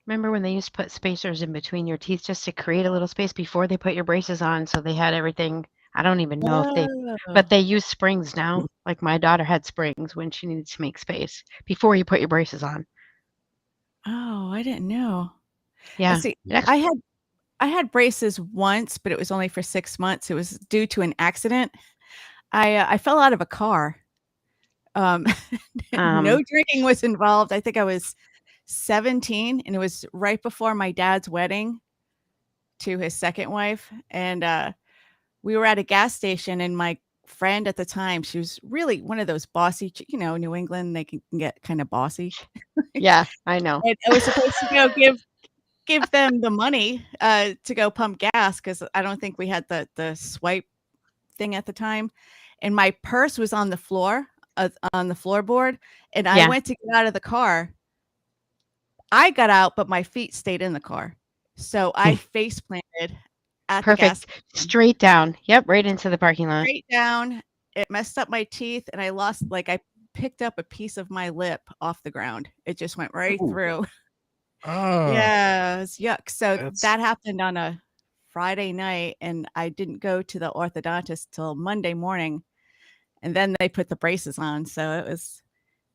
Remember when they used to put spacers in between your teeth just to create a little space before they put your braces on, so they had everything. I don't even know if they, but they use springs now. Like my daughter had springs when she needed to make space before you put your braces on. Oh, I didn't know. Yeah. See, Yeah. I had braces once, but it was only for 6 months. It was due to an accident. I fell out of a car. No drinking was involved. I think I was 17, and it was right before my dad's wedding to his second wife. And we were at a gas station, and my friend at the time, she was really one of those bossy, New England, they can get kind of bossy. Yeah, I know. And I was supposed to go give give them the money to go pump gas because I don't think we had the swipe thing at the time, and my purse was on the floor, on the floorboard, and I went to get out of the car. I got out, but my feet stayed in the car, so I face planted at the gas Perfect. station. Straight down. Yep, right into the parking lot. Straight down. It messed up my teeth, and I lost I picked up a piece of my lip off the ground. It just went right Ooh. through. Oh, Yeah, it was yuck. So That's- that happened on a Friday night, and I didn't go to the orthodontist till Monday morning, and then they put the braces on. So it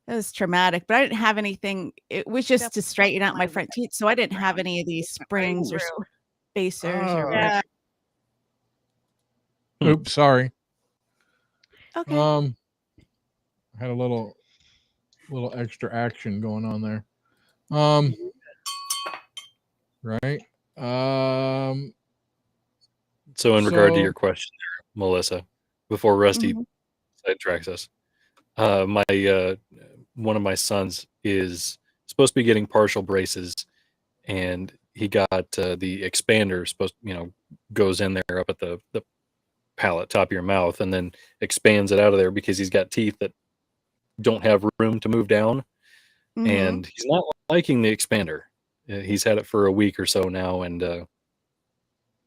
was traumatic, but I didn't have anything. It was just to straighten out my front teeth, so I didn't have any of these springs or spacers or Oh. whatever. oops, sorry. Okay. I had a little extra action going on there. Right. So in regard to So- your question there, Melissa, before Rusty Mhm. sidetracks us, my one of my sons is supposed to be getting partial braces, and he got the expander supposed, goes in there up at the palate, top of your mouth, and then expands it out of there because he's got teeth that don't have room to move down, Mhm. and he's not liking the expander. He's had it for a week or so now, and Do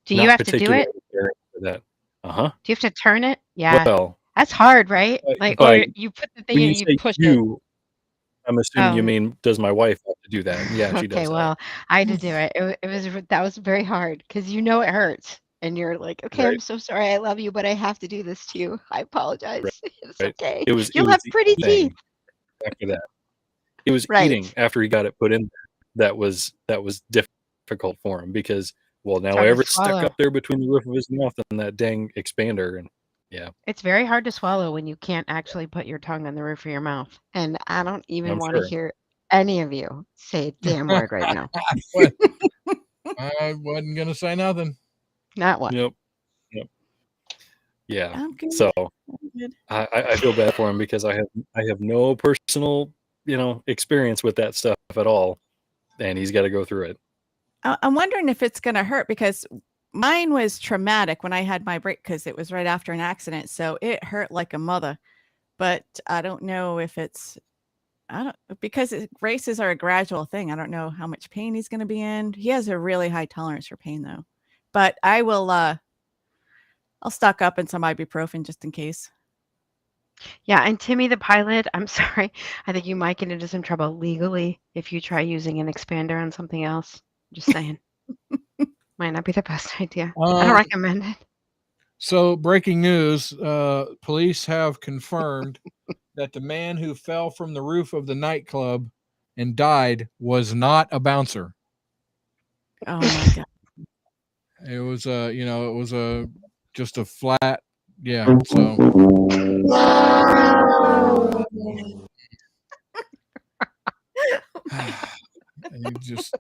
you have to do particularly it? caring for that. Do you have to turn it? Yeah. Well, That's hard, right? But Or you put the thing when in you and you say push it. you, I'm assuming you Oh. mean, does my wife have to do that? Yeah, she Okay, does well, I had to do it. That was very hard because it hurts, and you're like, okay, Right. I'm so sorry, I love you, but I have to do this to you. I apologize. It's right. okay. It was You'll it was have the pretty eating teeth. after that. It was Right. eating after he got it put in there that was difficult for him because, well, now hard to everything's stuck swallow. up there between the roof of his mouth and that dang expander, and yeah, It's very hard to swallow when you can't actually put your tongue on the roof of your mouth. And I don't even I'm want to sure. hear any of you say a damn word right now. I wasn't gonna say nothing. Not one. Yep. Yeah. I'm good. So I'm good. I feel bad for him because I have no personal experience with that stuff at all, and he's got to go through it. I'm wondering if it's going to hurt because mine was traumatic when I had my break because it was right after an accident. So it hurt like a mother. But I don't know if because braces are a gradual thing. I don't know how much pain he's going to be in. He has a really high tolerance for pain though. But I will, I'll stock up on some ibuprofen just in case. Yeah, and Timmy the pilot, I'm sorry. I think you might get into some trouble legally if you try using an expander on something else. Just saying. Might not be the best idea. I don't recommend it. So, breaking news: police have confirmed that the man who fell from the roof of the nightclub and died was not a bouncer. Oh my God. It was just a flat, yeah. So. And you just,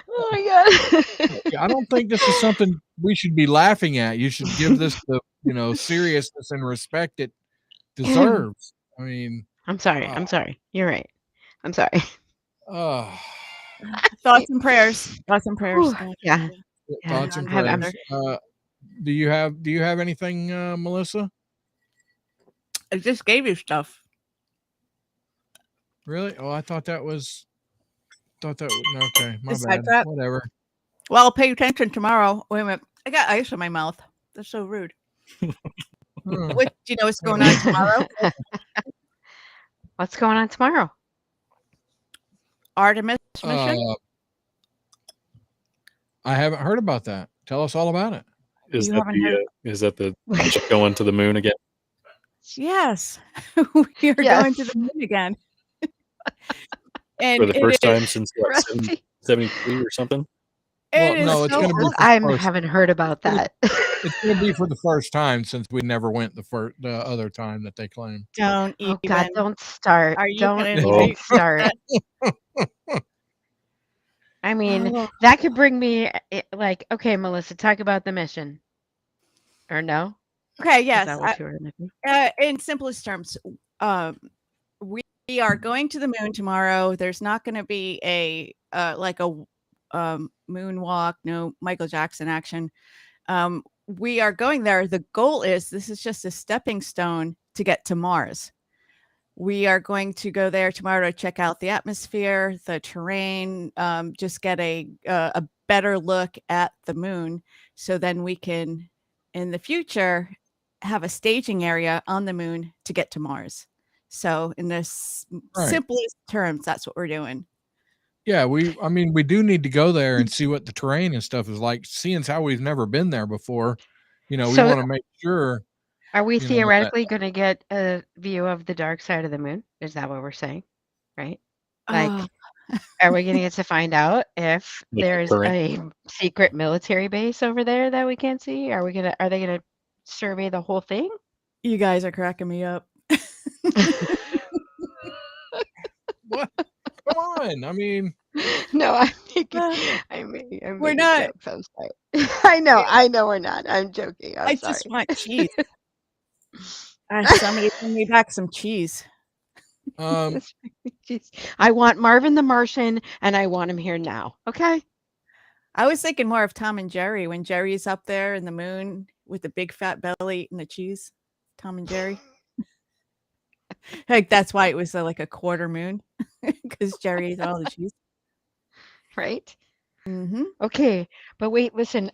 Oh my God. I don't think this is something we should be laughing at. You should give this the seriousness and respect it deserves. I mean, I'm sorry. I'm sorry. You're right. I'm sorry. Thoughts and prayers. Thoughts and prayers. Whew, yeah. Thoughts and I'm- prayers. Do you have anything, Melissa? I just gave you stuff. Really? Oh, I thought that was. Okay, my Is bad. that- Whatever. Well, pay attention tomorrow. Wait a minute. I got ice in my mouth. That's so rude. Do you know what's going on tomorrow? What's going on tomorrow? Artemis mission. I haven't heard about that. Tell us all about it. Is You that haven't heard- is that the ship going to the moon again? Yes, we are going to the moon again. And For the first it is- time since what, Rusty. 73 or something? Well, it is no, it's so going to be. awesome. I first. haven't heard about that. It's going to be for the first time since we never went the other time that they claimed. Don't Oh even. God, don't start. Are you Don't gonna even Oh. start. I mean, Oh. that could bring me like, okay, Melissa, talk about the mission. Or no? Okay, Is yes. that what you were gonna do? In simplest terms, we are going to the moon tomorrow. There's not going to be a moonwalk, no Michael Jackson action. We are going there. The goal is this is just a stepping stone to get to Mars. We are going to go there tomorrow to check out the atmosphere, the terrain, just get a better look at the moon. So then we can, in the future, have a staging area on the moon to get to Mars. So in this simplest terms, that's what we're doing. Yeah, we do need to go there and see what the terrain and stuff is like, seeing as how we've never been there before. We So want to make sure. are we that- theoretically going to get a view of the dark side of the moon? Is that what we're saying? Right? Like, are we going to get to find out if there's a secret military base over there that we can't see? Are they going to survey the whole thing? You guys are cracking me up. What? Come on. I mean, no, I'm we're not. Jokes. I'm sorry. I know we're not. I'm joking. I'm sorry. Just want cheese. Somebody bring me back some cheese. I want Marvin the Martian, and I want him here now. Okay. I was thinking more of Tom and Jerry when Jerry's up there in the moon with the big fat belly eating the cheese. Tom and Jerry. Like that's why it was like a quarter moon, because Jerry ate all the cheese. Right. Mm-hmm. Okay, but wait, listen.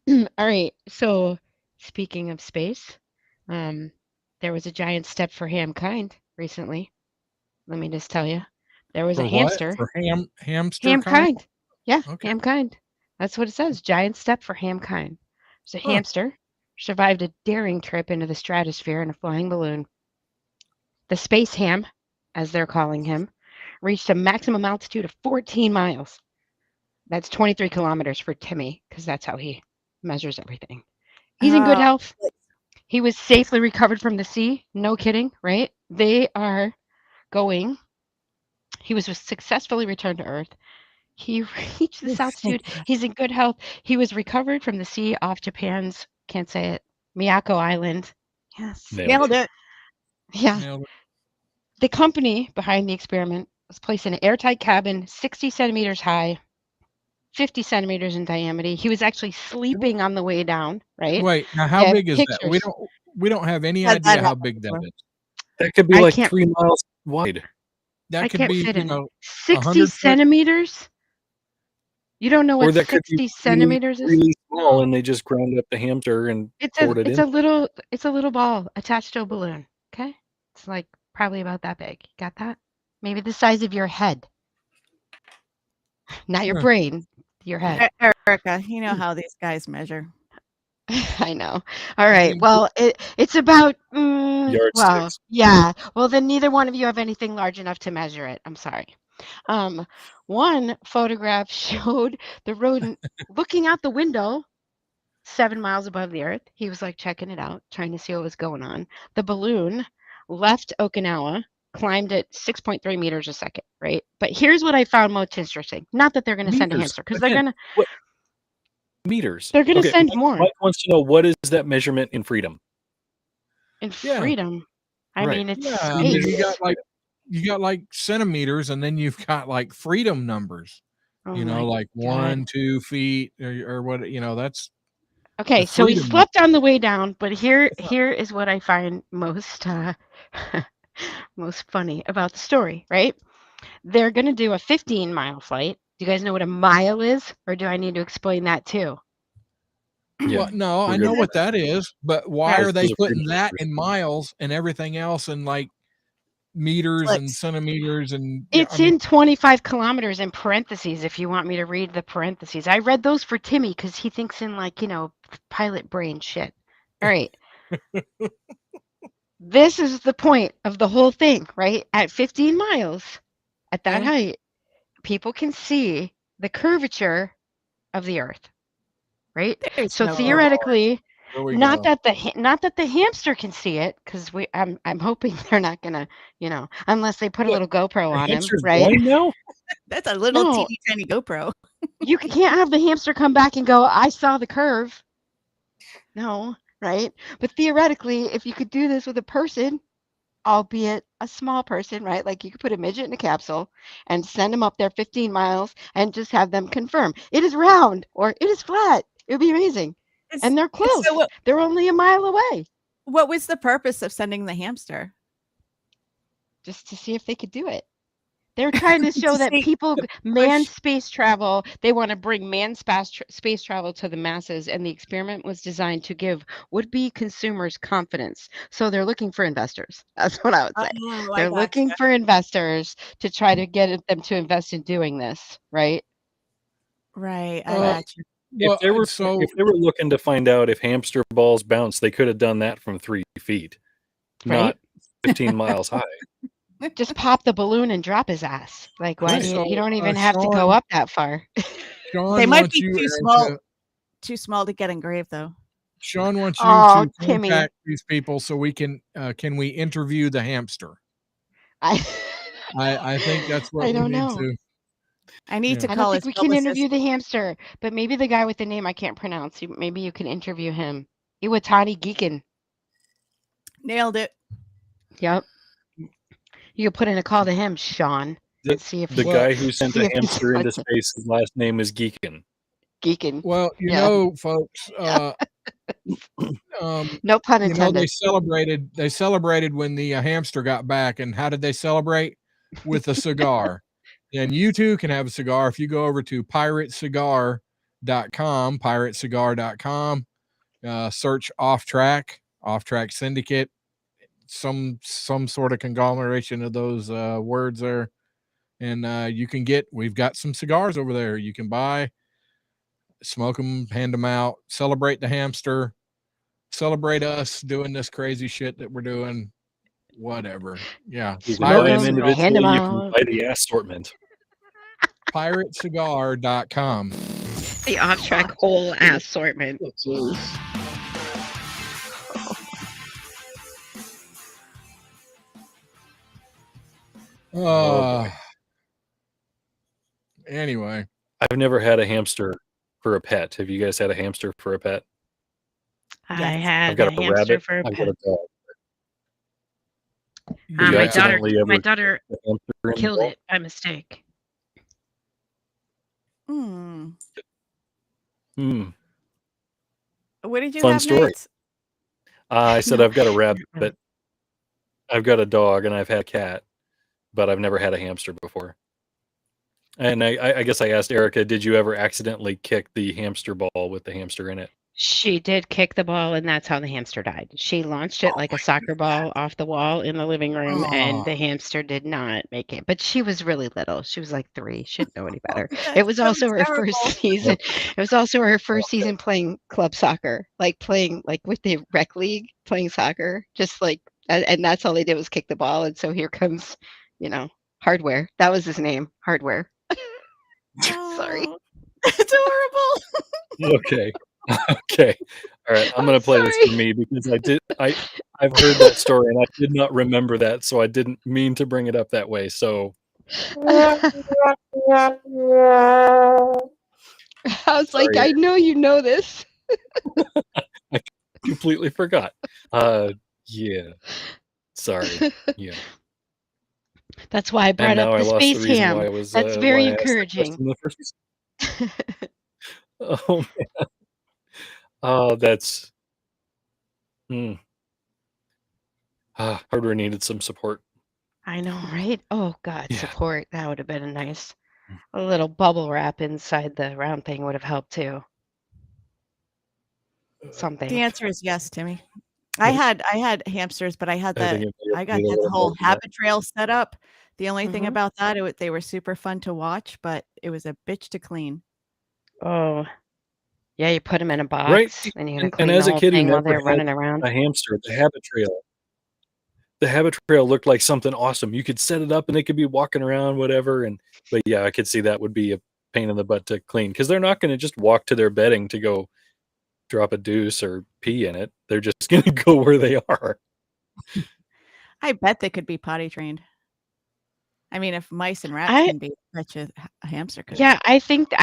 All right. So, speaking of space, there was a giant step for mankind recently. Let me just tell you, there was a hamster. For hamster Hamkind. Yeah, okay. Hamkind. That's what it says. Giant step for Hamkind. So hamster survived a daring trip into the stratosphere in a flying balloon. The space ham, as they're calling him, reached a maximum altitude of 14 miles. That's 23 kilometers for Timmy, because that's how he measures everything. He's in good health. He was safely recovered from the sea. No kidding, right? They are going. He was successfully returned to Earth. He reached this altitude. He's in good health. He was recovered from the sea off Japan's, can't say it, Miyako Island. Yes. Nailed it. Yeah. Nailed it. The company behind the experiment was placed in an airtight cabin, 60 centimeters high, 50 centimeters in diameter. He was actually sleeping on the way down, right? Wait, now how big is that? We don't have any idea how big that is. That could be like 3 miles wide. That could be, 60 centimeters. You don't know what 60 centimeters is? Really small, and they just ground up the hamster and poured it in. It's a little ball attached to a balloon. Okay, it's like probably about that big. Got that? Maybe the size of your head. Not your brain, your head. Erica, you know how these guys measure. I know. All right. Well, it's about. Yardsticks. Yeah. Well, then neither one of you have anything large enough to measure it. I'm sorry. One photograph showed the rodent looking out the window 7 miles above the earth. He was like checking it out, trying to see what was going on. The balloon left Okinawa, climbed at 6.3 meters a second, right? But here's what I found most interesting. Not that they're going to send a hamster, because they're going to... Meters. They're going to send more. Mike wants to know, what is that measurement in freedom? In freedom? I mean, it's space. I mean, you got like centimeters, and then you've got like freedom numbers. Oh like 1, 2 feet, or what? That's okay. So he slept on the way down, but here is what I find most most funny about the story. Right? They're going to do a 15-mile flight. Do you guys know what a mile is, or do I need to explain that too? Yeah. Well, no, I know what that is, but why are they putting that in miles and everything else in like meters and centimeters? And it's in 25 kilometers in parentheses. If you want me to read the parentheses, I read those for Timmy because he thinks in pilot brain shit. All right. This is the point of the whole thing, right? At 15 miles, at that height, people can see the curvature of the Earth, right? So theoretically, not that the hamster can see it, because I'm hoping they're not gonna, unless they put a little GoPro on him, right? No, that's a little teeny tiny GoPro. You can't have the hamster come back and go, I saw the curve. No, right? But theoretically, if you could do this with a person, albeit a small person, right? Like you could put a midget in a capsule and send them up there 15 miles and just have them confirm it is round or it is flat. It would be amazing. And they're close. So They're only a mile away. what was the purpose of sending the hamster? Just to see if they could do it. They're trying to show that see- people, manned space travel, they want to bring manned space travel to the masses, and the experiment was designed to give would-be consumers confidence. So they're looking for investors. That's what I would say. Oh, I They're looking gotcha. for investors to try to get them to invest in doing this, right? Right, I Uh, got you. Well, if they were so if they were looking to find out if hamster balls bounce, they could have done that from 3 feet, Right? not 15 miles high. Just pop the balloon and drop his ass. Like, why do you So, don't even have to go Sean- up that far. Sean They might wants be you, too Erica- small to get engraved though. Sean wants you Oh, to Timmy. contact these people so we can we interview the hamster? I think that's what I we don't need know. to. I need to I don't call think his we can publicist. interview the hamster, but maybe the guy with the name I can't pronounce. Maybe you can interview him. Iwatani Geekin. Nailed it. Yep. You could put in a call to him, Sean, and see if The Well, guy who sent see the if he's hamster into looking. space, his last name is Geekin. Geekin. Well, you Yeah. know, folks, No pun you know, they intended. celebrated when the hamster got back, and how did they celebrate? With a cigar. And you too can have a cigar if you go over to piratecigar.com, search OffTrack Syndicate, some sort of conglomeration of those words there, and we've got some cigars over there you can buy, smoke them, hand them out, celebrate the hamster, celebrate us doing this crazy shit that we're doing, whatever. Yeah, You can buy them Smoke 'em, individually. hand 'em You can out. buy the assortment. piratecigar.com. The off-track whole assortment. boy. Anyway, I've never had a hamster for a pet. Have you guys had a hamster for a pet? I Yes. I've had got a a hamster rabbit. for a I've got pet. a dog. Did you My accidentally ever daughter get a hamster in the killed wall? it by mistake. Hmm. Hmm. What did you Fun have, story. Nate? I said No. I've got a rabbit, No. but I've got a dog and I've had a cat, but I've never had a hamster before. And I guess I asked Erica, did you ever accidentally kick the hamster ball with the hamster in it? She did kick the ball, and that's how the hamster died. She launched it like a soccer ball off the wall in the living room, and the hamster did not make it. But she was really little. She was like 3. She didn't know any better. It was so also her first terrible. season. It was also her first season playing club soccer, like playing like with the rec league, playing soccer, just like, and that's all they did was kick the ball. And so here comes, Hardware. That was his name, Hardware. Sorry. Oh, it's horrible. Okay. Okay. All right. I'm I'm going to play this sorry. for me because I've heard that story and I did not remember that, so I didn't mean to bring it up that way. So I was like, Sorry. I know you know this. I completely forgot. Yeah. Sorry. Yeah. That's why I And brought now up I the lost the space reason ham. why I was That's very why I asked that encouraging. question in the first place. Oh man. Oh, that's Hardware needed some support. I know, right? Oh God, Yeah. support. That would have been a little bubble wrap inside the round thing would have helped too. Something. The answer is yes, Timmy. I had hamsters, but I had I think the it may have I got needed a that little more whole than that. habit trail set up. The only thing Mhm. about that, they were super fun to watch, but it was a bitch to clean. Oh, yeah, you put them in a box Right. and you're gonna And clean as the a whole kid who thing while never they're had running around. a hamster, the habit trail looked like something awesome. You could set it up and they could be walking around, whatever. But yeah, I could see that would be a pain in the butt to clean because they're not going to just walk to their bedding to go drop a deuce or pee in it. They're just going to go where they are. I bet they could be potty trained. I mean, if mice and rats I can be, I bet you a hamster could. Yeah, I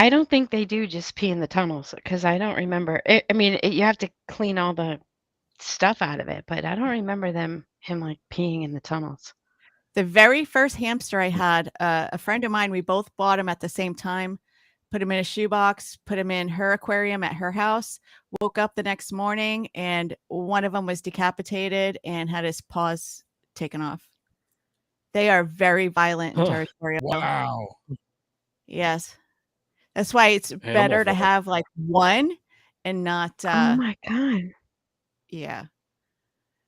don't think they do just pee in the tunnels because I don't remember. You have to clean all the stuff out of it, but I don't remember them him like peeing in the tunnels. The very first hamster I had, a friend of mine, we both bought him at the same time, put him in a shoebox, put him in her aquarium at her house, woke up the next morning, and one of them was decapitated and had his paws taken off. They are very violent and Huh. territorial. Wow. Yes. That's why it's better to Animal have like one and not, Oh my God. yeah.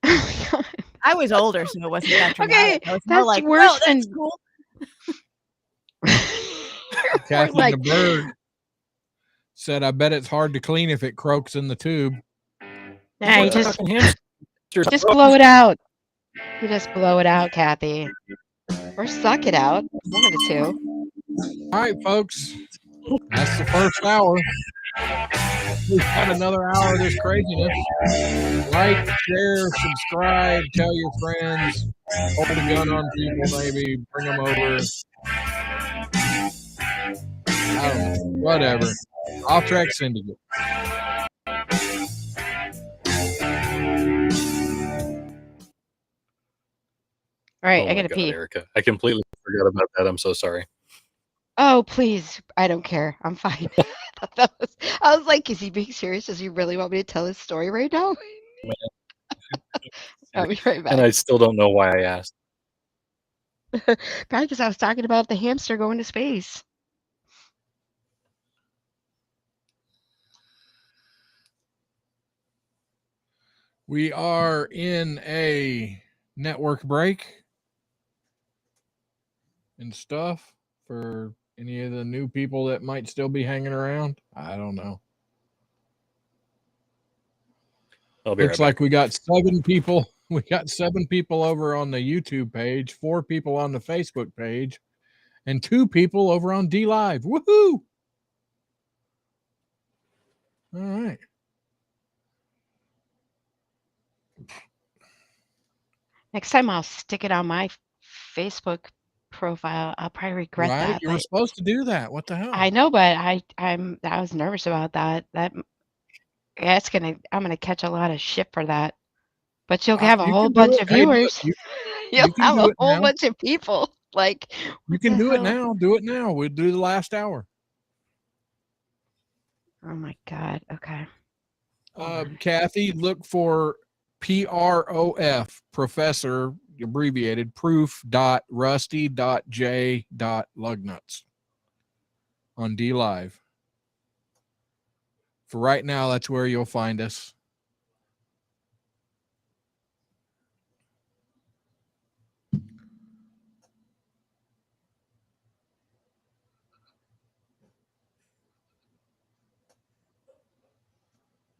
Oh my God. I was older, so it wasn't that dramatic. Okay, I was more that's like, worse oh, that's than- cool. Kathy like- the bird said, I bet it's hard to clean if it croaks in the tube. Nah, you What just fucking hamsters? just blow it out. You just blow it out, Kathy. Or suck it out. One of the two. All right, folks. That's the first hour. We've got another hour of this craziness. Like, share, subscribe, tell your friends, hold a gun on people, maybe bring them over. I don't know, whatever. OffTrack Synicate. All right, Oh I my gotta God, pee. Erica. I completely forgot about that. I'm so sorry. Oh, please. I don't care. I'm fine. I was like, is he being serious? Does he really want me to tell his story right now? I'll be right back. And I still don't know why I asked. Probably because I was talking about the hamster going to space. We are in a network break and stuff for any of the new people that might still be hanging around. I don't know. I'll be Looks right like we got 7 people. We got 7 people over on the YouTube page, 4 people on the Facebook page, and 2 people over on D Live. Woohoo! All right. Next time I'll stick it on my Facebook profile. I'll probably regret Right? that. You were But supposed to do that. What the hell? I know, but I was nervous about that. I'm gonna catch a lot of shit for that. But you'll have a You whole can do bunch it. of Hey, look, viewers. you You'll can have do a it whole now. bunch of people. Like, You what can the do it hell? now. Do it now. We'll do the last hour. Oh my God. Okay. Hold on. Kathy, look for PROF, Professor, abbreviated, proof.rusty.j.lugnuts on D Live. For right now, that's where you'll find us.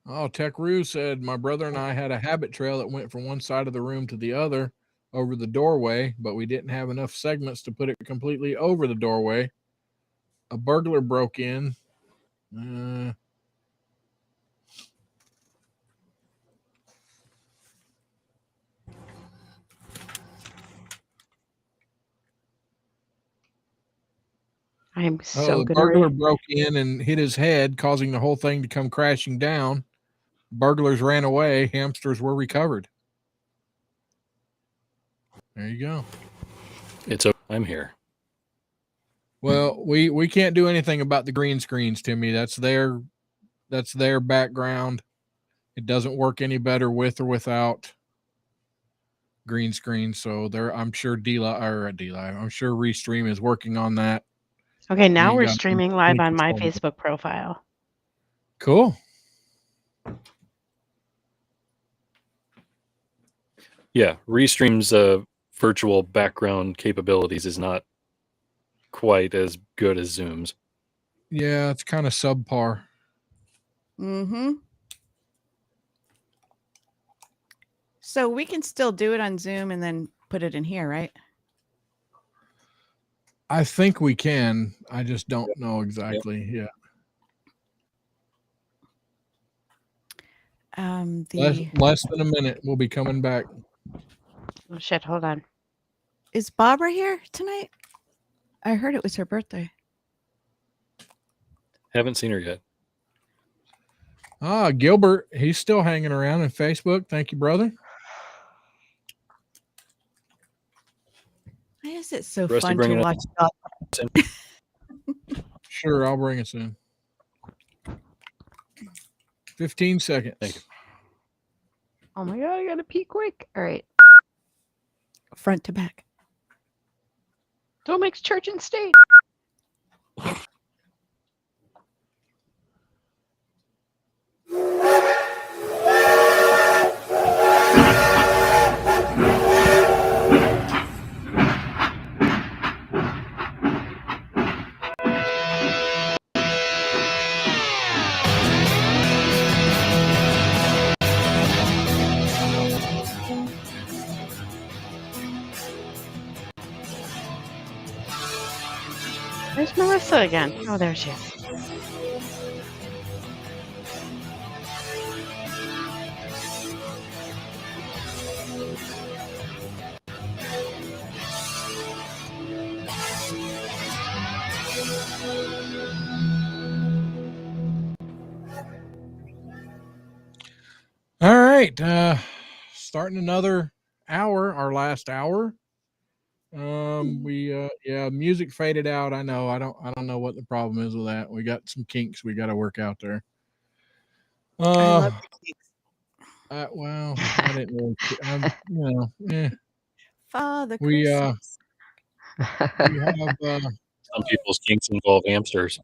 Oh, Tech Roo said, my brother and I had a habit trail that went from one side of the room to the other over the doorway, but we didn't have enough segments to put it completely over the doorway. A burglar broke in. I'm so The gonna burglar broke in and hit his head, causing the whole thing to come crashing down. Burglars ran away. Hamsters were recovered. There you go. I'm here. Well, we can't do anything about the green screens, Timmy. That's their background. It doesn't work any better with or without green screen. So I'm sure I'm sure Restream is working on that. Okay, now ain't we're got streaming any live on my control. Facebook profile. Cool. Yeah, Restream's virtual background capabilities is not quite as good as Zoom's. Yeah, it's kind of subpar. Mm-hmm. So we can still do it on Zoom and then put it in here, right? I think we can. I just don't know exactly. Yeah. Less than a minute. We'll be coming back. Oh shit, hold on. Is Barbara here tonight? I heard it was her birthday. Haven't seen her yet. Gilbert, he's still hanging around on Facebook. Thank you, brother. Why is it so Rusty fun to bringing watch dog? Sure, I'll bring us in. 15 seconds. Thank you. Oh my god, I gotta pee quick. All right. Front to back. Don't mix church and state. Where's Melissa again? Oh, there she is. All right. Starting another hour, our last hour. Music faded out. I know. I don't know what the problem is with that. We got some kinks we got to work out there. I love the kinks. Well, I didn't really. Father We Christmas. we have Some people's kinks involve hamsters.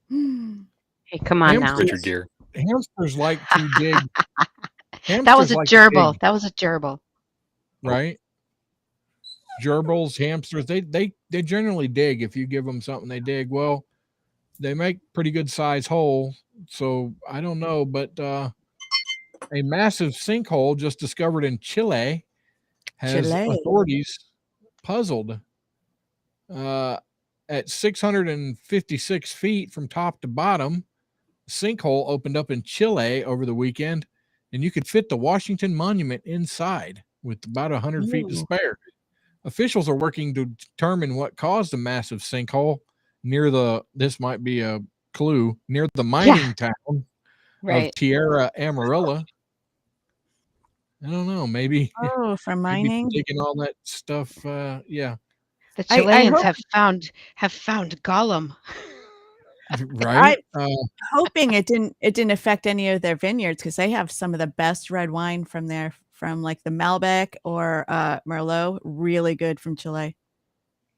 Hey, come on now. Richard Gere. hamsters like to dig. That was Hamsters a like to gerbil. dig, That was a gerbil. right? Gerbils, hamsters, they generally dig. If you give them something, they dig. Well, they make pretty good size hole. So I don't know, but a massive sinkhole just discovered in Chile has Chile. authorities puzzled. At 656 feet from top to bottom, a sinkhole opened up in Chile over the weekend, and you could fit the Washington Monument inside with about 100 feet to Ooh. spare. Officials are working to determine what caused the massive sinkhole near this might be a clue, near the mining town Right. of Tierra Amarilla. I don't know, maybe Oh, from maybe mining. taking all that stuff. Yeah, The I Chileans hope- have found Gollum. right. Hoping it didn't affect any of their vineyards, because they have some of the best red wine from there, from like the Malbec or Merlot. Really good from Chile.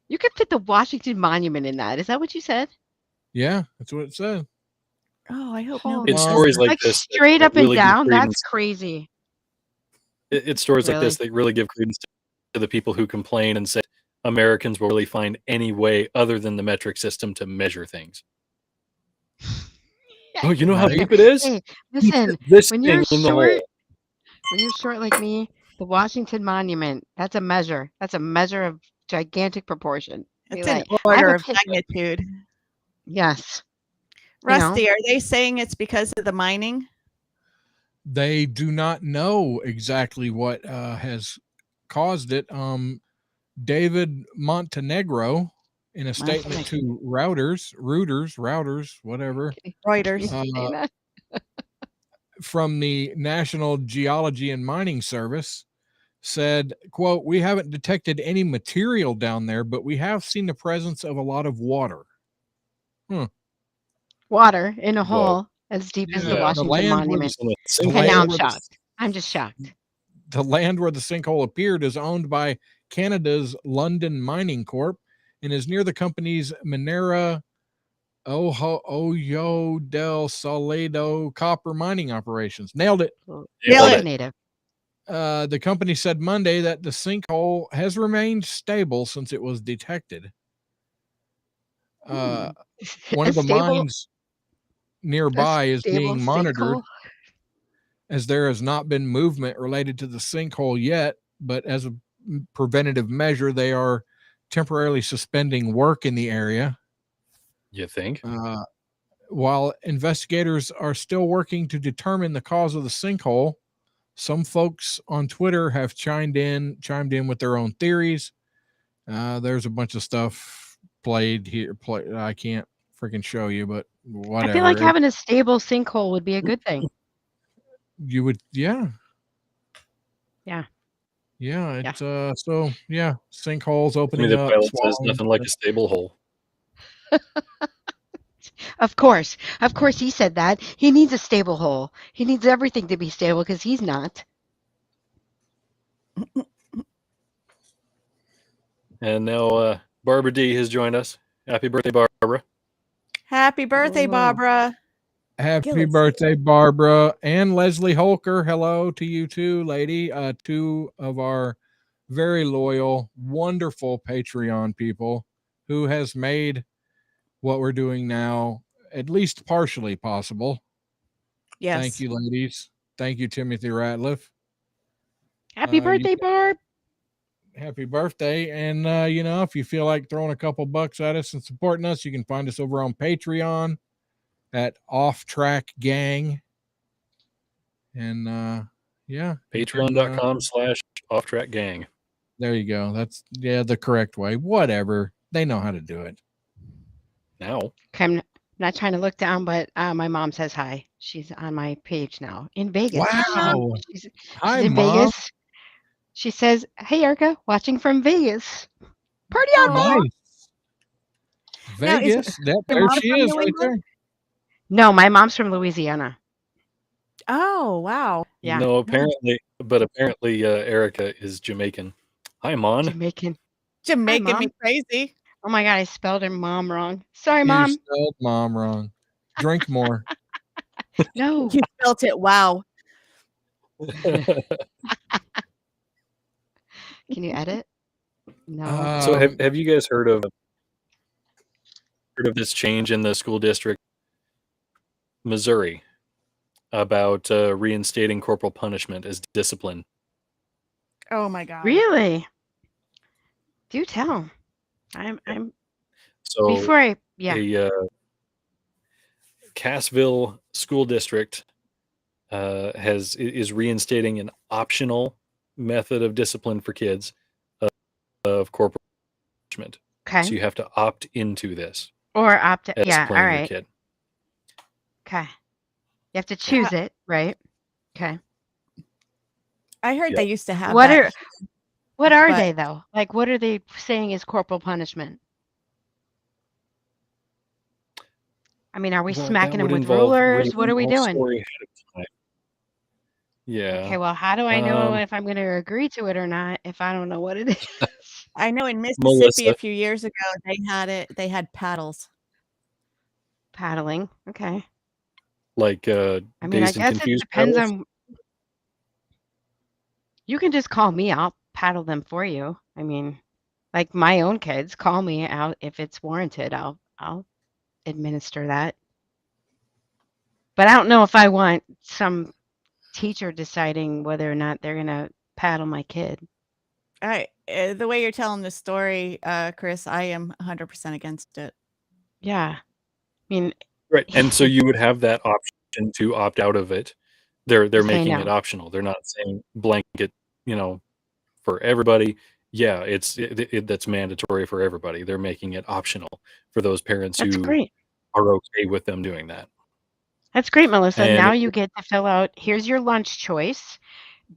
You could fit the Washington Monument in that. Is that what you said? Yeah, that's what it said. Oh, I hope Holy nobody It's does stories that. like Like this that- straight that up and really give down? That's credence- crazy. It's stories like this Really? that really give credence to the people who complain and say Americans will really find any way other than the metric system to measure things. Oh, you know how Right. deep it is? Hey, listen, This when thing you're in the short, hole. when you're short like me, the Washington Monument, that's a measure. That's a measure of gigantic proportion. Be It's an like, I have order a of picture. magnitude. Yes. You know? Rusty, are they saying it's because of the mining? They do not know exactly what has caused it. David Montenegro, in a statement to Reuters, whatever, Reuters. Can you say that? from the National Geology and Mining Service, said, quote, "We haven't detected any material down there, but we have seen the presence of a lot of water." Water in a Whoa. hole as deep as the Yeah, Washington land was- Monument. In a The Okay, sinkhole. now land I'm where shocked. I'm just shocked. the land where the sinkhole appeared is owned by Canada's London Mining Corp and is near the company's Minera Ojo del Salado copper mining operations. Nailed it. Nailed it. Native. The company said Monday that the sinkhole has remained stable since it was detected. One of the mines nearby is being monitored, as there has not been movement related to the sinkhole yet, but as a preventative measure, they are temporarily suspending work in the area. You think? While investigators are still working to determine the cause of the sinkhole, some folks on Twitter have chimed in with their own theories. There's a bunch of stuff played here. I can't freaking show you, but whatever. I feel like having a stable sinkhole would be a good thing. You would, yeah. Yeah. Yeah, it's so yeah, sinkholes To me, opening the up, pilot says swallowing. nothing like a stable hole. Of course, he said that. He needs a stable hole. He needs everything to be stable because he's not. And now Barbara D has joined us. Happy birthday, Barbara. Happy birthday, Oh. Barbara. Happy Gillis. birthday, Barbara and Leslie Holker. Hello to you too, lady. Two of our very loyal, wonderful Patreon people who has made what we're doing now at least partially possible. Yes. Thank you, ladies. Thank you, Timothy Ratliff. Happy birthday, Barb. Happy birthday. And, if you feel like throwing a couple bucks at us and supporting us, you can find us over on Patreon at OffTrack Gang. And, yeah. Patreon.com/OffTrack Gang. There you go. That's, the correct way. Whatever. They know how to do it. Now. Okay, I'm not trying to look down, but my mom says hi. She's on my page now in Vegas. Wow. She's Hi, in Mom. Vegas. She says, "Hey, Erica, watching from Vegas. Party on, Mom." Nice. Now, is Vegas. There mom she from is New right England? there. No, my mom's from Louisiana. Oh, wow. Yeah, No, apparently Erica is Jamaican. Hi, Mon. Jamaican. Jamaican Mom. me crazy. Oh my God, I spelled her mom wrong. Sorry, You Mom. spelled Mom wrong. Drink more. No. You spelt it. Wow. Can you edit? No. So have you guys heard of this change in the school district, Missouri, about reinstating corporal punishment as discipline? Oh my God. Really? Do tell. I'm So before I a Cassville school district is reinstating an optional method of discipline for kids of corporal punishment. okay. So you have to opt into this Or opt as yeah, all disciplining your right. kid. Okay. You have to choose it, right? Okay. I heard Yeah. they used to have What that. are but- they though? Like what are they saying is corporal punishment? I mean, are we Well, smacking that them would with involve rulers? reading What are we the whole doing? story ahead of time. Yeah. Okay, well, how do I know if I'm going to agree to it or not if I don't know what it is? I know in Mississippi Melissa. a few years ago they had it. They had paddles. Paddling. Okay. Like I mean, I dazed and guess it confused depends paddles? on. You can just call me. I'll paddle them for you. I mean, like my own kids, call me out if it's warranted. I'll administer that. But I don't know if I want some teacher deciding whether or not they're going to paddle my kid. The way you're telling the story, Chris, I am 100% against it. Yeah. I mean, Right. And so you would have that option to opt out of it. They're Say making no. it optional. They're not saying blanket, for everybody. Yeah, that's mandatory for everybody. They're making it optional for those parents That's who great. are okay with them doing that. That's great, Melissa. And Now you get to fill out, here's your lunch choice.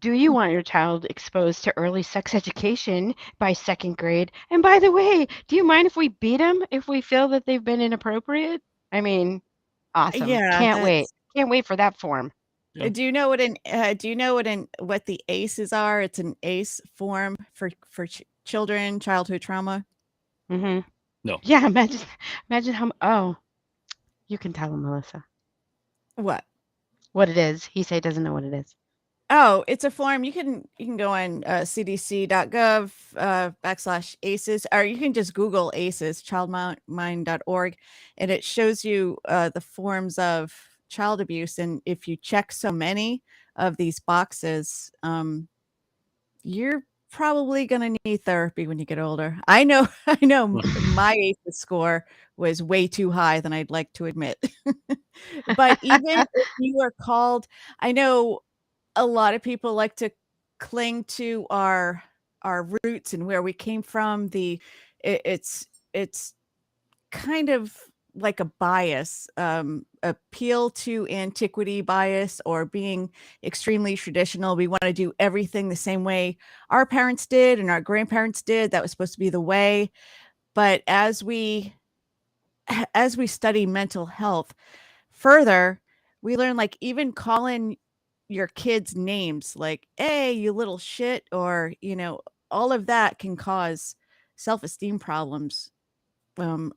Do you want your child exposed to early sex education by 2nd grade? And by the way, do you mind if we beat them if we feel that they've been inappropriate? I mean, awesome. Yeah, Can't wait. Can't wait for that form. Yeah. Do you know what the ACEs are? It's an ACE form for children, childhood trauma. Mm-hmm. No. Yeah, imagine how. You can tell him, Melissa, What? what it is. He doesn't know what it is. Oh, it's a form. You can go on cdc.gov /ACEs, or you can just Google ACEs, childmind.org, and it shows you the forms of child abuse. And if you check so many of these boxes, you're probably going to need therapy when you get older. I know my ACEs score was way too high than I'd like to admit. But even if you are called, I know a lot of people like to cling to our roots and where we came from. It's kind of like a bias, appeal to antiquity bias, or being extremely traditional. We want to do everything the same way our parents did and our grandparents did. That was supposed to be the way. But as we study mental health further, we learn like even calling your kids names like, hey, you little shit, or, all of that can cause self-esteem problems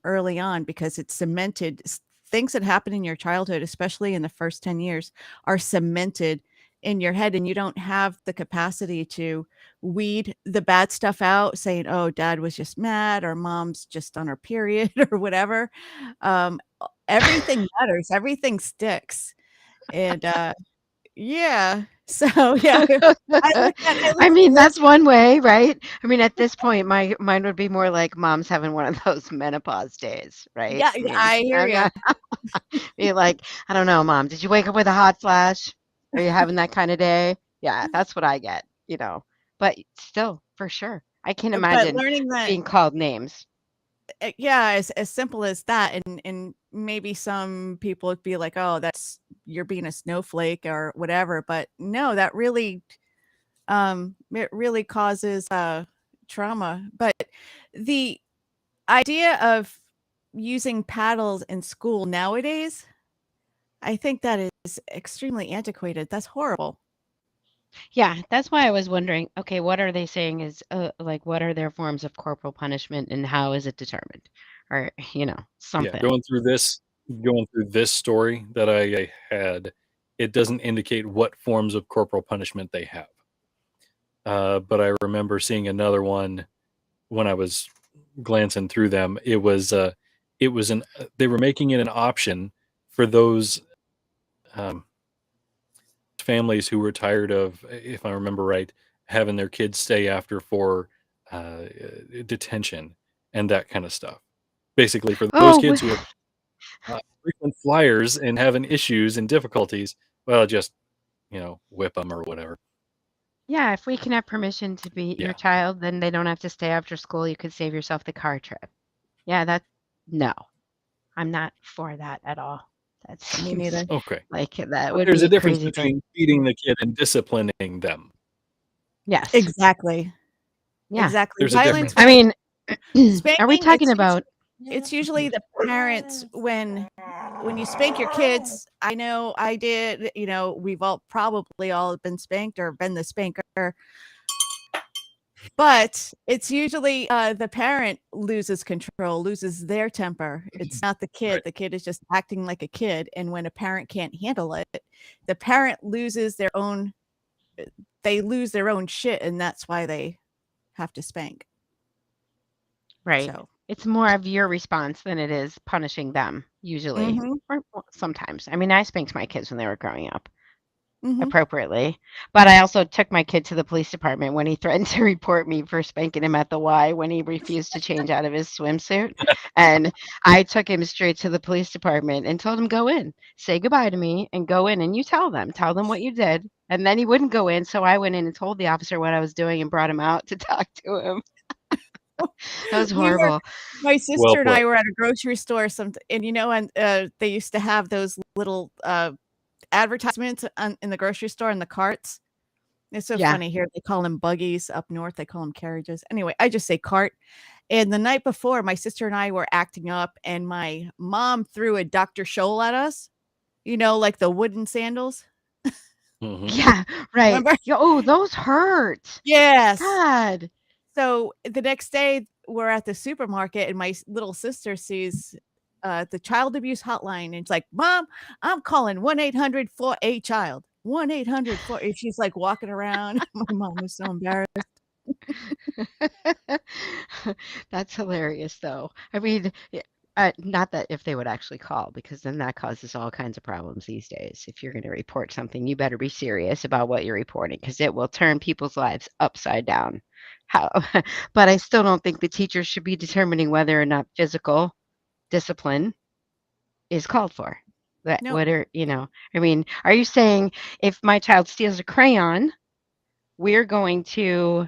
early on, because it's cemented. Things that happen in your childhood, especially in the first 10 years, are cemented in your head, and you don't have the capacity to weed the bad stuff out, saying, oh, dad was just mad, or mom's just on her period, or whatever. Everything matters, everything sticks. And yeah. So yeah, I mean, that's one way, right? I mean, at this point, mine would be more like mom's having one of those menopause days, right? yeah, I yeah, mean, I hear I'm you. not be like, I don't know, mom, did you wake up with a hot flash? Are you having that kind of day? Yeah, that's what I get, you know. But still, for sure, I can But imagine learning that, being called names. yeah, as simple as that, and maybe some people would be like, oh, that's, you're being a snowflake or whatever, but no, that really, it really causes trauma. But the idea of using paddles in school nowadays, I think that is extremely antiquated. That's horrible. Yeah, that's why I was wondering, okay, what are they saying is like what are their forms of corporal punishment and how is it determined? Or, Yeah, something. going through this story that I had, it doesn't indicate what forms of corporal punishment they have. But I remember seeing another one when I was glancing through them. They were making it an option for those um, families who were tired of, if I remember right, having their kids stay after for detention and that kind of stuff. Basically, for those Oh, kids who are frequent flyers and having issues and difficulties, well, just whip them or whatever. yeah, if we can have permission to beat your Yeah, child, then they don't have to stay after school. You could save yourself the car trip. Yeah, no, I'm not for that at all. That Me seems neither. okay. like that But would there's be a a difference crazy thing. between feeding the kid and disciplining them. Yes. Exactly. Yeah. Exactly. There's a Violence, difference. I when mean, are we spanking, talking about it's usually the parents. When you spank your kids, I know I did, we've all probably all been spanked or been the spanker, but it's usually the parent loses control, loses their temper. It's not the kid. Right. The kid is just acting like a kid, and when a parent can't handle it, the parent loses their own, they lose their own shit, and that's why they have to spank. right? So It's more of your response than it is punishing them, usually, mhm, or sometimes. I mean, I spanked my kids when they were growing up mhm. appropriately, but I also took my kid to the police department when he threatened to report me for spanking him at the Y when he refused to change out of his swimsuit. And I took him straight to the police department and told him, go in, say goodbye to me, and go in and you tell them what you did. And then he wouldn't go in. So I went in and told the officer what I was doing and brought him out to talk to him. That was We were horrible. My Well sister and played. I were at a grocery store and they used to have those little advertisements in the grocery store in the carts. It's so Yeah. funny here. They call them buggies. Up north, they call them carriages. Anyway, I just say cart. And the night before, my sister and I were acting up, and my mom threw a Dr. Scholl at us, like the wooden sandals. Hmm. Yeah, right. Remember? Yeah, oh, those hurt. Yes. God. So the next day, we're at the supermarket, and my little sister sees the child abuse hotline, and it's like, Mom, I'm calling 1-800 for a child. 1-800 for. And she's like walking around. My mom was so embarrassed. That's hilarious, though. I mean, not that if they would actually call, because then that causes all kinds of problems these days. If you're going to report something, you better be serious about what you're reporting, because it will turn people's lives upside down. How? But I still don't think the teachers should be determining whether or not physical discipline is called for. That No, what are I mean, are you saying if my child steals a crayon, we're going to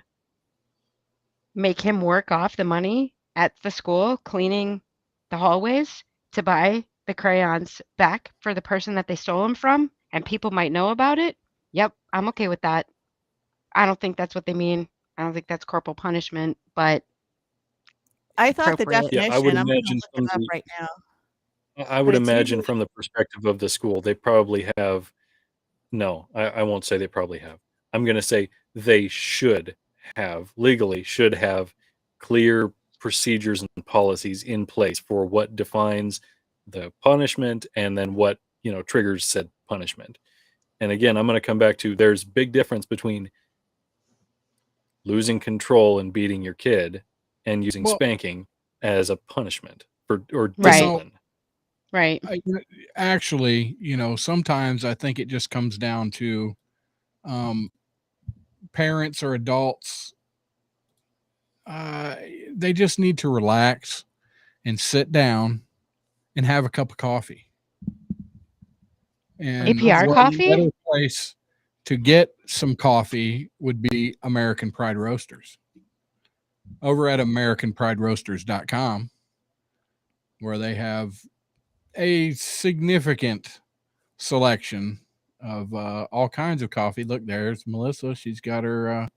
make him work off the money at the school cleaning the hallways to buy the crayons back for the person that they stole them from, and people might know about it, yep, I'm okay with that. I don't think that's what they mean. I don't think that's corporal punishment, but I thought the appropriate. Yeah, I would definition, I'm gonna imagine look it from up the right now, I but would it's imagine usually from the perspective of the school, they probably have. No, I won't say they probably have. I'm going to say they should have legally should have clear procedures and policies in place for what defines the punishment and then what triggers said punishment. And again, I'm going to come back to there's big difference between losing control and beating your kid and using Well, spanking as a punishment or Right. discipline. Right. Actually, sometimes I think it just comes down to parents or adults. They just need to relax and sit down and have a cup of coffee. And APR what coffee? better place to get some coffee would be American Pride Roasters. Over at AmericanPrideRoasters.com, where they have a significant selection of all kinds of coffee. Look, there's Melissa. She's got her.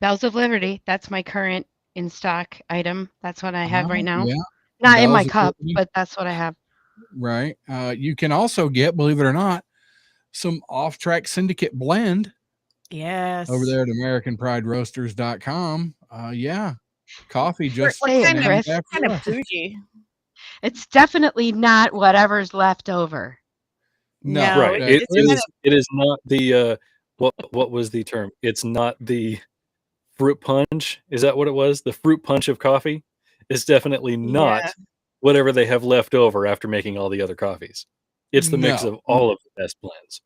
Bells of Liberty. That's my current in stock item. That's what I have right now. Yeah, Not in Bells my of cup, Liberty. but that's what I have. Right. You can also get, believe it or not, some OffTrack Syndicate blend yes. over there at AmericanPrideRoasters.com. Yeah, coffee just Say it, kind of Chris. after kind of us. bougie. It's definitely not whatever's left over. No, Right. it's kind of It is not the what was the term? It's not the fruit punch. Is that what it was? The fruit punch of coffee? It's definitely not yeah. whatever they have left over after making all the other coffees. It's the mix No. of all of the best blends.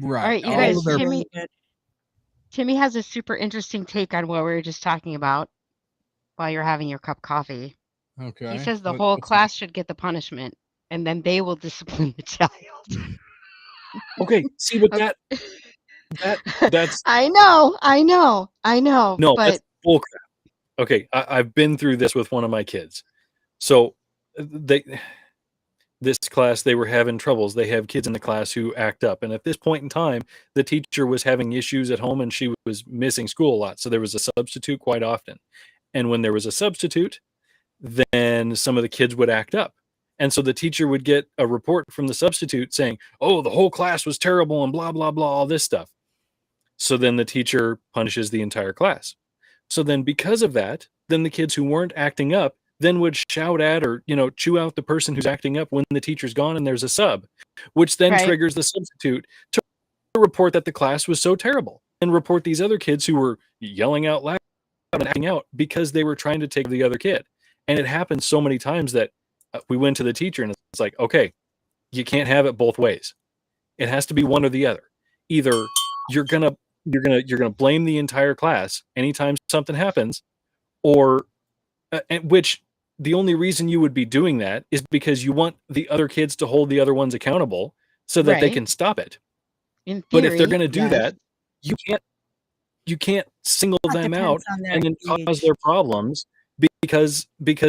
Right. All right, you All guys, of their Timmy- really good. Timmy has a super interesting take on what we were just talking about while you're having your cup of coffee. Okay. He says the What- whole what's- class should get the punishment, and then they will discipline the child. Okay, see what that's I know. no, but that's bullcrap. Okay, I've been through this with one of my kids. So this class, they were having troubles. They have kids in the class who act up. And at this point in time, the teacher was having issues at home and she was missing school a lot. So there was a substitute quite often. And when there was a substitute, then some of the kids would act up. And so the teacher would get a report from the substitute saying, oh, the whole class was terrible and blah, blah, blah, all this stuff. So then the teacher punishes the entire class. So then because of that, then the kids who weren't acting up then would shout at or, chew out the person who's acting up when the teacher's gone and there's a sub, which then Right. triggers the substitute to report that the class was so terrible and report these other kids who were yelling out loud and acting out because they were trying to take the other kid. And it happened so many times that we went to the teacher and it's like, okay, you can't have it both ways. It has to be one or the other. Either you're gonna blame the entire class anytime something happens, or which the only reason you would be doing that is because you want the other kids to hold the other ones accountable so that they Right. can stop it. in theory, But if they're going to do yes. that, you can't single That them out depends on their and then cause age. their problems because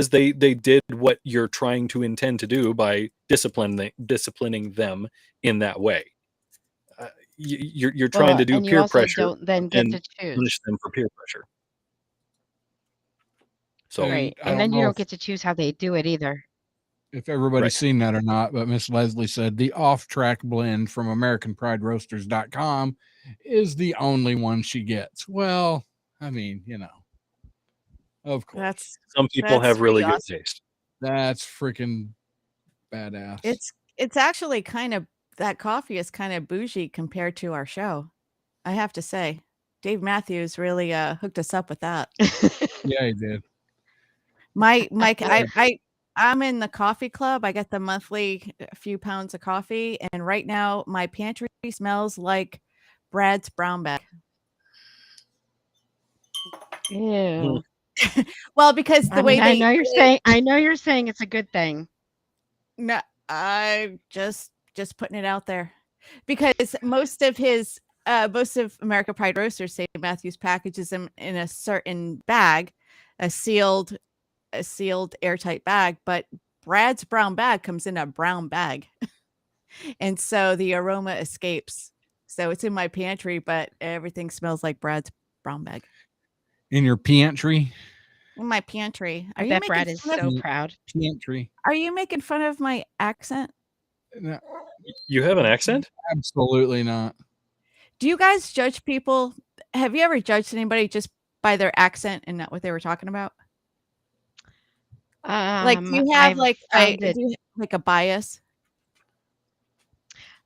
they did what you're trying to intend to do by disciplining them in that way. You're trying Well, to do and you peer also pressure don't then get and to choose. punish them for peer pressure. So And Right. I And don't then you know don't get to choose how they do it either. if everybody's Right. seen that or not, but Miss Leslie said the off-track blend from AmericanPrideRoasters.com is the only one she gets. Well, I mean, of course, That's some people That's have really pretty good awesome. taste. that's freaking badass. it's actually kind of that coffee is kind of bougie compared to our show. I have to say, Dave Matthews really hooked us up with that. Yeah, he did. Mike, I'm in the coffee club. I get the monthly a few pounds of coffee, and right now my pantry smells like Brad's brown bag. Ew. Well, because the way I they know you're saying. I know you're saying it's a good thing. no, I just putting it out there because most of America Pride Roasters say Matthews packages them in a certain bag, a sealed airtight bag, but Brad's brown bag comes in a brown bag. And so the aroma escapes. So it's in my pantry, but everything smells like Brad's brown bag. In your pantry? In my pantry. I bet Brad is so proud. Pantry. Are you making fun of my accent? No, You have an accent? absolutely not. Do you guys judge people? Have you ever judged anybody just by their accent and not what they were talking about? Like, do you have I've found do you have like a bias?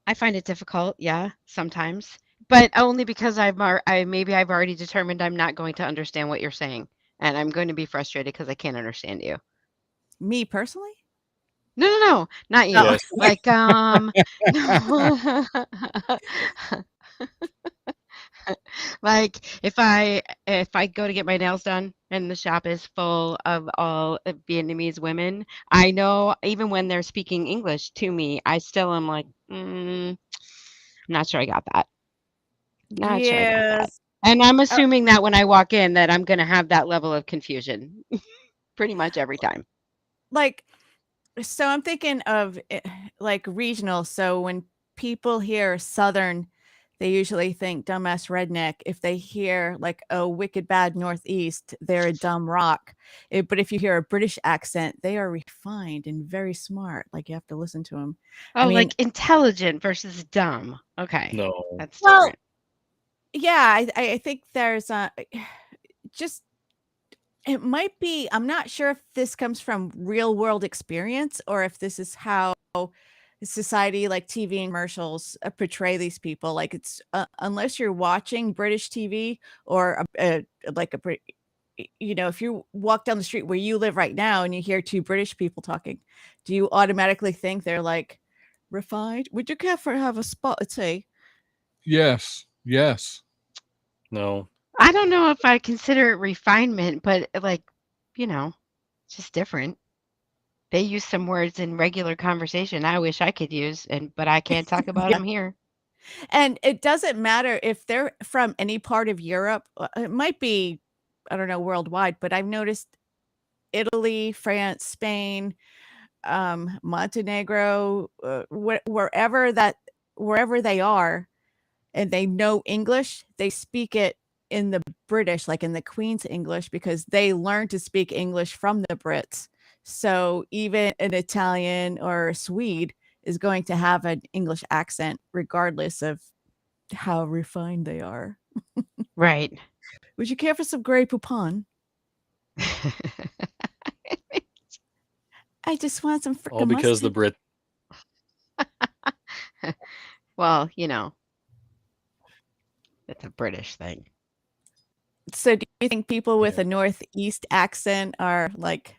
I find it difficult, yeah, sometimes, but only because maybe I've already determined I'm not going to understand what you're saying, and I'm going to be frustrated because I can't understand you. Me personally? No, not you. Oh. Yes. Like, like if I go to get my nails done and the shop is full of all Vietnamese women, I know even when they're speaking English to me, I still am like, not sure I got that. Not sure I got that. Yes. And I'm assuming that when I walk in that I'm going to have that level of confusion pretty much every time. Like, so I'm thinking of like regional. So when people hear Southern, they usually think dumbass redneck. If they hear like a wicked bad Northeast, they're a dumb rock. But if you hear a British accent, they are refined and very smart. Like you have to listen to them. Oh, I mean, like intelligent versus dumb. Okay. No. That's well, different. yeah, I think there's just it might be. I'm not sure if this comes from real world experience or if this is how society, like TV and commercials, portray these people. Like it's unless you're watching British TV or like if you walk down the street where you live right now and you hear two British people talking, do you automatically think they're like refined? Would you care for have a spot of tea? Yes. No. I don't know if I consider it refinement, but like, it's just different. They use some words in regular conversation I wish I could use, but I can't talk about Yeah. them here. And it doesn't matter if they're from any part of Europe. It might be, I don't know, worldwide, but I've noticed Italy, France, Spain, Montenegro, wherever they are, and they know English, they speak it in the British, like in the Queen's English, because they learned to speak English from the Brits. So even an Italian or a Swede is going to have an English accent, regardless of how refined they are. Right. Would you care for some Grey Poupon? I just want some All freaking because the mustard. Brit. Well, it's a British thing. So do you think people with Yeah. a Northeast accent are like,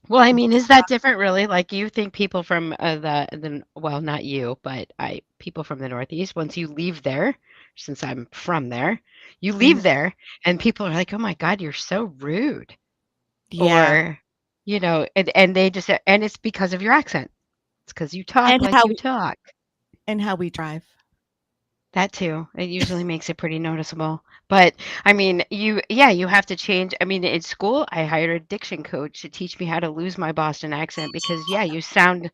Well, I mean, is that different really? Like you think people from well, not you, but people from the Northeast, once you leave there, since I'm from there, you leave there and people are like, "Oh my God, you're so rude." yeah, Or, and they just and it's because of your accent. It's because you talk and like you talk. how we drive. That too. It usually makes it pretty noticeable. But I mean, you have to change. I mean, in school, I hired a diction coach to teach me how to lose my Boston accent because you sound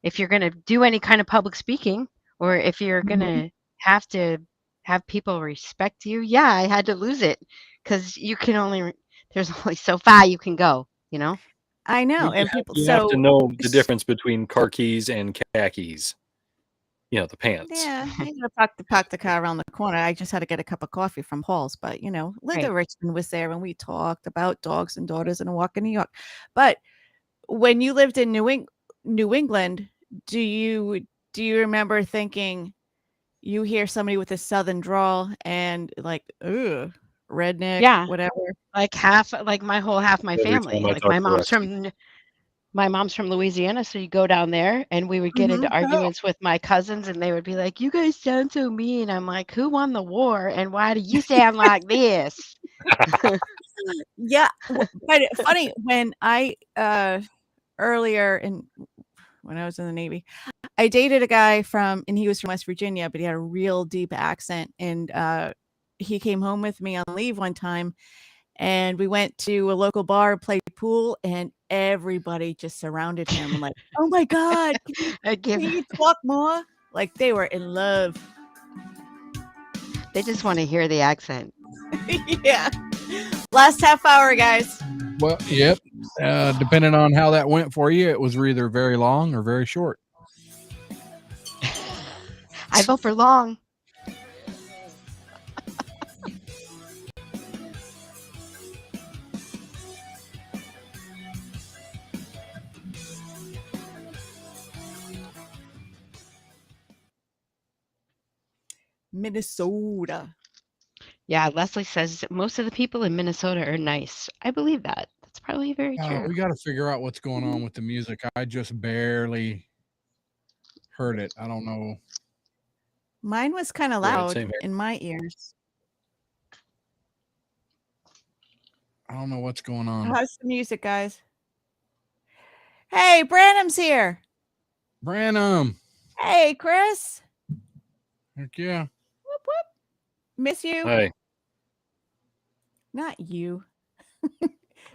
if you're going to do any kind of public speaking or if you're going to have to have people respect you, I had to lose it because there's only so far you can go, I know, Well, and people. you have to So know the difference between car keys and khakis. The pants. yeah, I gotta park the car around the corner. I just had to get a cup of coffee from Paul's, but Linda Right. Richmond was there and we talked about dogs and daughters and a walk in New York. But when you lived in New England, do you remember thinking you hear somebody with a southern drawl and like, ugh, redneck, Yeah. whatever? Like half my Every family. time I Like talk to Lexi. my mom's from Louisiana, so you go down there and we would get into arguments with my cousins and they would be like, "You guys sound so mean." I'm like, "Who won the war and why do you sound like this?" Yeah, but funny when I earlier when I was in the Navy, I dated a guy and he was from West Virginia, but he had a real deep accent. And he came home with me on leave one time and we went to a local bar, played pool, and everybody just surrounded him and like, oh my God, I'd can give, you talk more? Like they were in love. they just want to hear the accent. Yeah. Last half hour, guys. Well, yep. Depending on how that went for you, it was either very long or very short. I vote for long. Minnesota. Yeah, Leslie says most of the people in Minnesota are nice. I believe that. That's probably very true. We got to figure out what's going on with the music. I just barely heard it. I don't know. Mine was kind of Right, loud same here. in my ears. I don't know what's going on. How's the music, guys? Hey, Branham's here. Branham. Hey, Chris. Heck yeah. Whoop, whoop. Miss you. Hi, Not you. I'm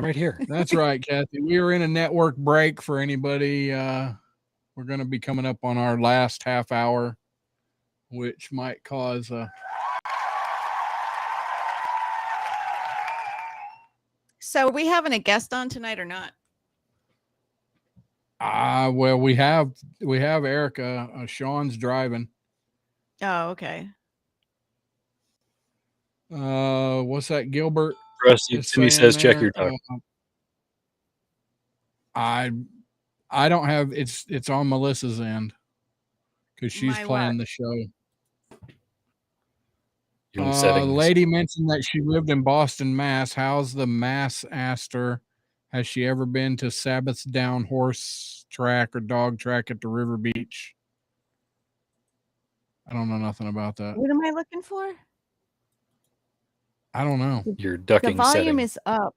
right here. That's right, Kathy. We are in a network break for anybody. We're going to be coming up on our last half hour, which might cause So are we having a guest on tonight or not? well, we have Erica. Sean's driving. Oh, okay. What's that, Gilbert? Rusty is Timmy saying says check there? your talk. I don't have it's on Melissa's end because she's My playing what? the show. In The settings. lady mentioned that she lived in Boston, Mass. How's the Mass? Asked her. Has she ever been to Sabbath's Down horse track or dog track at the River Beach? I don't know nothing about that. What am I looking for? I don't know. Your The ducking volume setting. is up.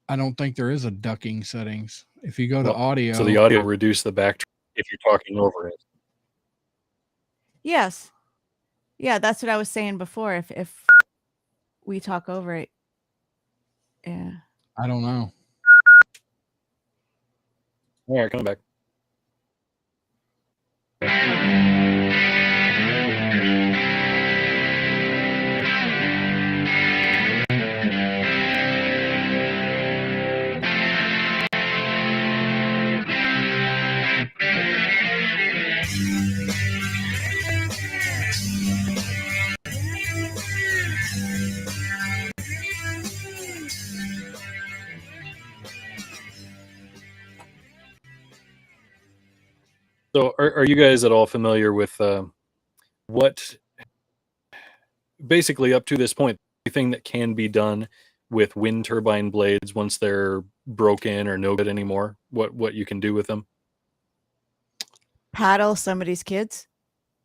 I don't think there is a ducking settings. If you go to Well, audio, So the audio will reduce the backtrack if you're talking over it. Yes. Yeah, that's what I was saying before. If we talk over it. Yeah. I don't know. All right, coming back. So are you guys at all familiar with what basically up to this point, everything that can be done with wind turbine blades once they're broken or no good anymore, what you can do with them? Paddle somebody's kids?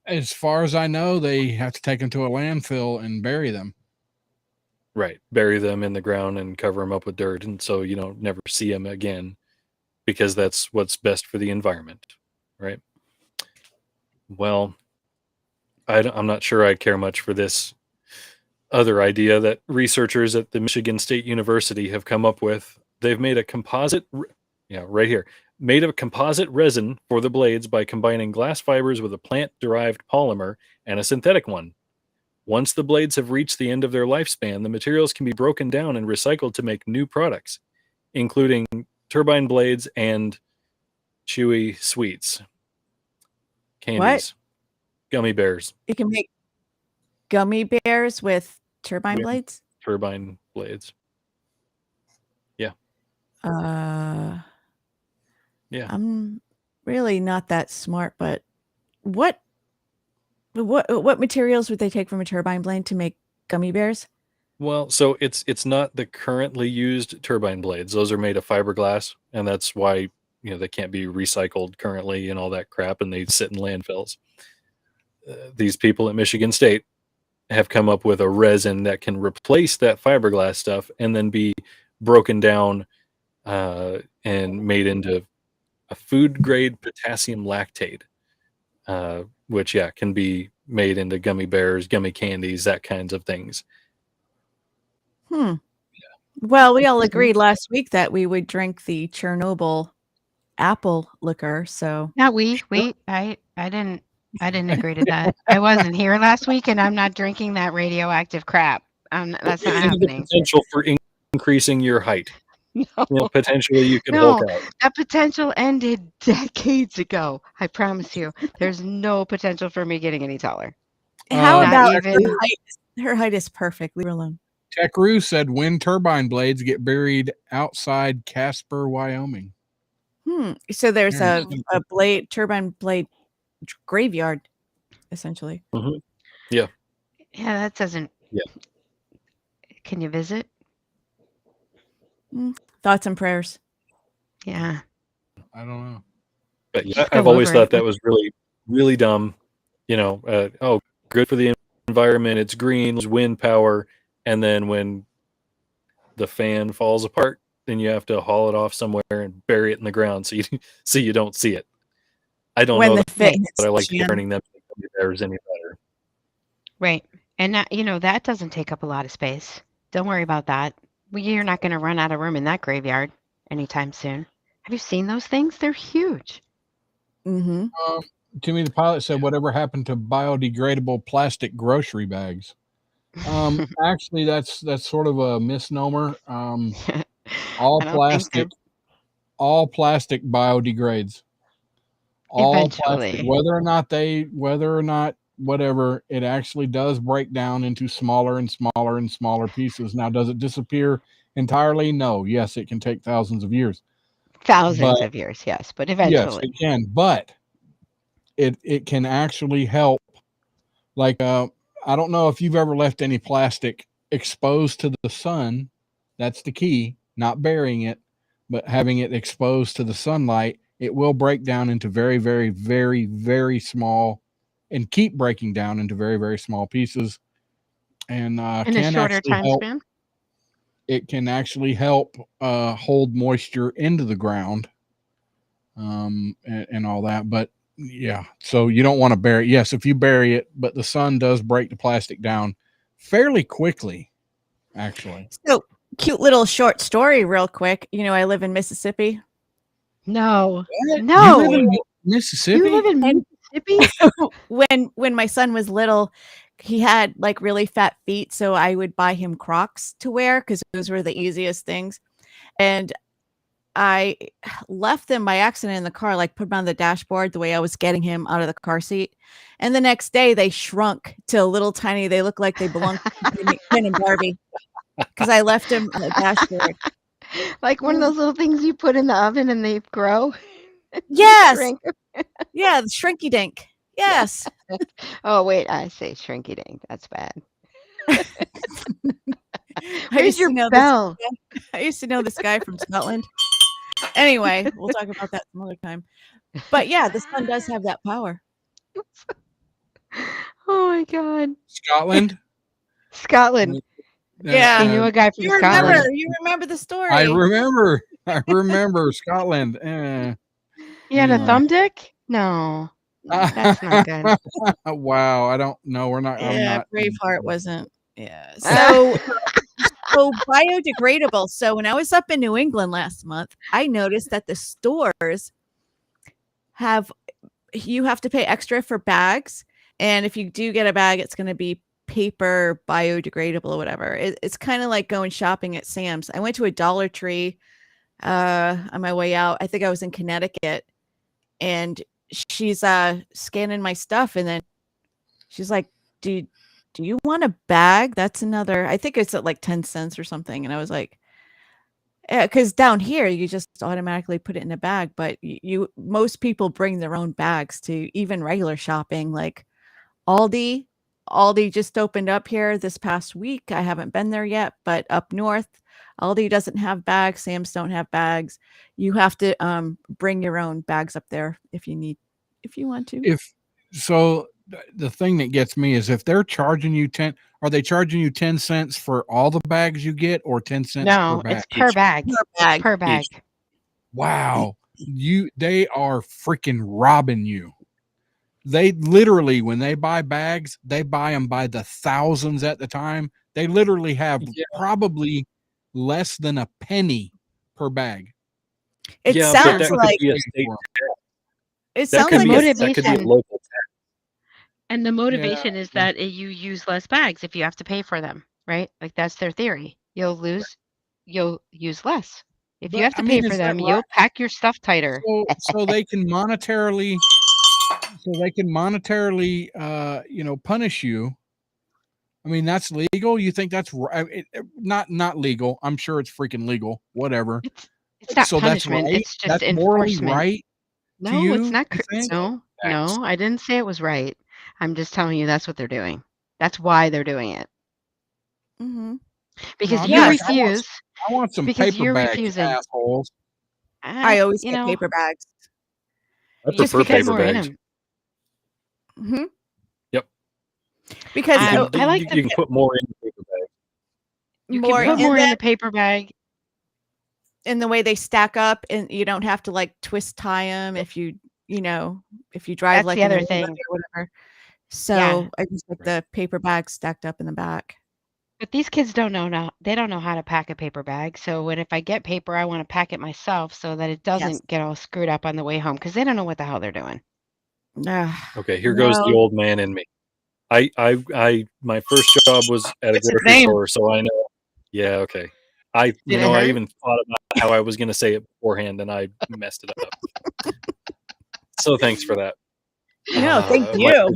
As far as I know, they have to take them to a landfill and bury them. Right. Bury them in the ground and cover them up with dirt. And so you don't never see them again because that's what's best for the environment. Right. Well, I'm not sure I care much for this other idea that researchers at the Michigan State University have come up with. They've made a composite, right here, made a composite resin for the blades by combining glass fibers with a plant-derived polymer and a synthetic one. Once the blades have reached the end of their lifespan, the materials can be broken down and recycled to make new products, including turbine blades and chewy sweets. Candies. Gummy bears. You can make gummy bears with turbine With- blades? Turbine blades. Yeah. Yeah. I'm really not that smart, but what materials would they take from a turbine blade to make gummy bears? Well, so it's not the currently used turbine blades. Those are made of fiberglass, and that's why they can't be recycled currently and all that crap, and they sit in landfills. These people at Michigan State have come up with a resin that can replace that fiberglass stuff and then be broken down and made into a food grade potassium lactate, which can be made into gummy bears, gummy candies, that kinds of things. Well, we all agreed last week that we would drink the Chernobyl apple liquor. So Not we. I didn't agree to that. I wasn't here last week, and I'm not drinking that radioactive crap. That's not And the happening. potential for increasing your height. No, Potentially you can no, Hulk out. that potential ended decades ago. I promise you. There's no potential for me getting any taller. how Not about even. her height is perfect. Leave her alone. Techroo said wind turbine blades get buried outside Casper, Wyoming. So there's a Very turbine blade graveyard, essentially. Mhm. Yeah. Yeah, that doesn't. Yeah. Can you visit? Thoughts and prayers. Yeah. I don't know. But yeah, Just I've go always over it. thought that was really, really dumb. Oh, good for the environment. It's green, it's wind power. And then when the fan falls apart, then you have to haul it off somewhere and bury it in the ground so you don't see it. I don't When know the that fit hits I like the fan. turning them into gummy bears any better. Right. And that, that doesn't take up a lot of space. Don't worry about that. You're not going to run out of room in that graveyard anytime soon. Have you seen those things? They're huge. Mm-hmm. Timmy the pilot said, "Whatever happened to biodegradable plastic grocery bags?" Actually, that's sort of a misnomer. All I don't think plastic biodegrades. All plastic, eventually. whether or not whatever, it actually does break down into smaller and smaller and smaller pieces. Now, does it disappear entirely? No. Yes, it can take thousands of years. Thousands But of years, yes, but yes, eventually. it can. But it can actually help. Like I don't know if you've ever left any plastic exposed to the sun. That's the key, not burying it, but having it exposed to the sunlight. It will break down into very, very, very, very small, and keep breaking down into very, very small pieces, and In a can shorter actually time help. span? It can actually help hold moisture into the ground, and all that. But yeah, so you don't want to bury it. Yes, if you bury it, but the sun does break the plastic down fairly quickly, actually. So cute little short story, real quick. I live in Mississippi. No. What? No. You live in Mississippi? You live in And- Mississippi? when my son was little, he had like really fat feet, so I would buy him Crocs to wear because those were the easiest things. And I left them by accident in the car, like put them on the dashboard the way I was getting him out of the car seat. And the next day they shrunk to a little tiny. They look like they belong to Ken and Barbie because I left him on the dashboard. Like one of those little things you put in the oven and they grow? Yes. Shrink. Yeah, the shrinky dink. Yes. Oh, wait, I say shrinky dink. That's bad. I Where's used to your know bell? I used to know this guy from Scotland. Anyway, we'll talk about that some other time. But yeah, the sun does have that power. Oh my God. Scotland? Scotland. Yeah. He knew a guy from You Scotland. remember the story. I remember Scotland. He had a Yeah. thumb dick? No. That's not good. Wow, I don't know. I'm Yeah, not. Braveheart wasn't. Yeah. So biodegradable. So when I was up in New England last month, I noticed that the stores you have to pay extra for bags. And if you do get a bag, it's going to be paper, biodegradable, or whatever. It's kind of like going shopping at Sam's. I went to a Dollar Tree on my way out. I think I was in Connecticut, and she's scanning my stuff, and then she's like, do you want a bag? That's another, I think it's at like 10 cents or something. And I was like, because down here you just automatically put it in a bag, but most people bring their own bags to even regular shopping. Like Aldi just opened up here this past week. I haven't been there yet, but up north, Aldi doesn't have bags. Sam's don't have bags. You have to bring your own bags up there if you want to. The thing that gets me is if they're charging you are they charging you 10 cents for all the bags you get, or 10 cents No, per bag? it's per bag. It's per bag. Wow. They are freaking robbing you. They literally, when they buy bags, they buy them by the thousands at the time. They literally have probably less than a penny per bag. It Yeah, but sounds that could like be a state. it That sounds could like be it's that could be a motivation. local tax. And the Yeah, motivation is that you use less bags if you have to pay for them, right? Like that's their theory. You'll use less. If you but have I to pay mean, for is that them, right? you'll pack your stuff tighter. So they can monetarily, punish you. I mean, that's legal. You think that's right? Not legal. I'm sure it's freaking legal. Whatever. It's not So that's punishment. right. It's just That's morally enforcement. right to No, it's you. not. You think? No, I didn't say it was right. I'm just telling you that's what they're doing. That's why they're doing it. Mm-hmm. Because I'm you like, refuse. I want some Because paper you're bags, refusing. assholes. I always you get know, paper bags. I just prefer because paper more in bags. them. Mm-hmm. Yep. Because I like you can put more in the paper bag. You more can put in more in that the paper bag. in the way they stack up, and you don't have to like twist tie them if you drive That's like the in the other woods thing. or whatever. Yeah. So I just like the paper bags stacked up in the back. But these kids don't know now. They don't know how to pack a paper bag. So if I get paper, I want to pack it myself so that it Yes. doesn't get all screwed up on the way home because they don't know what the hell they're doing. Okay, here goes the No. old man in me. My first job was at a What's his grocery name? store, so I know. Yeah, okay. I Did it I hurt? even thought about how I was going to say it beforehand, and I messed it up. So thanks for that. No, thank My you.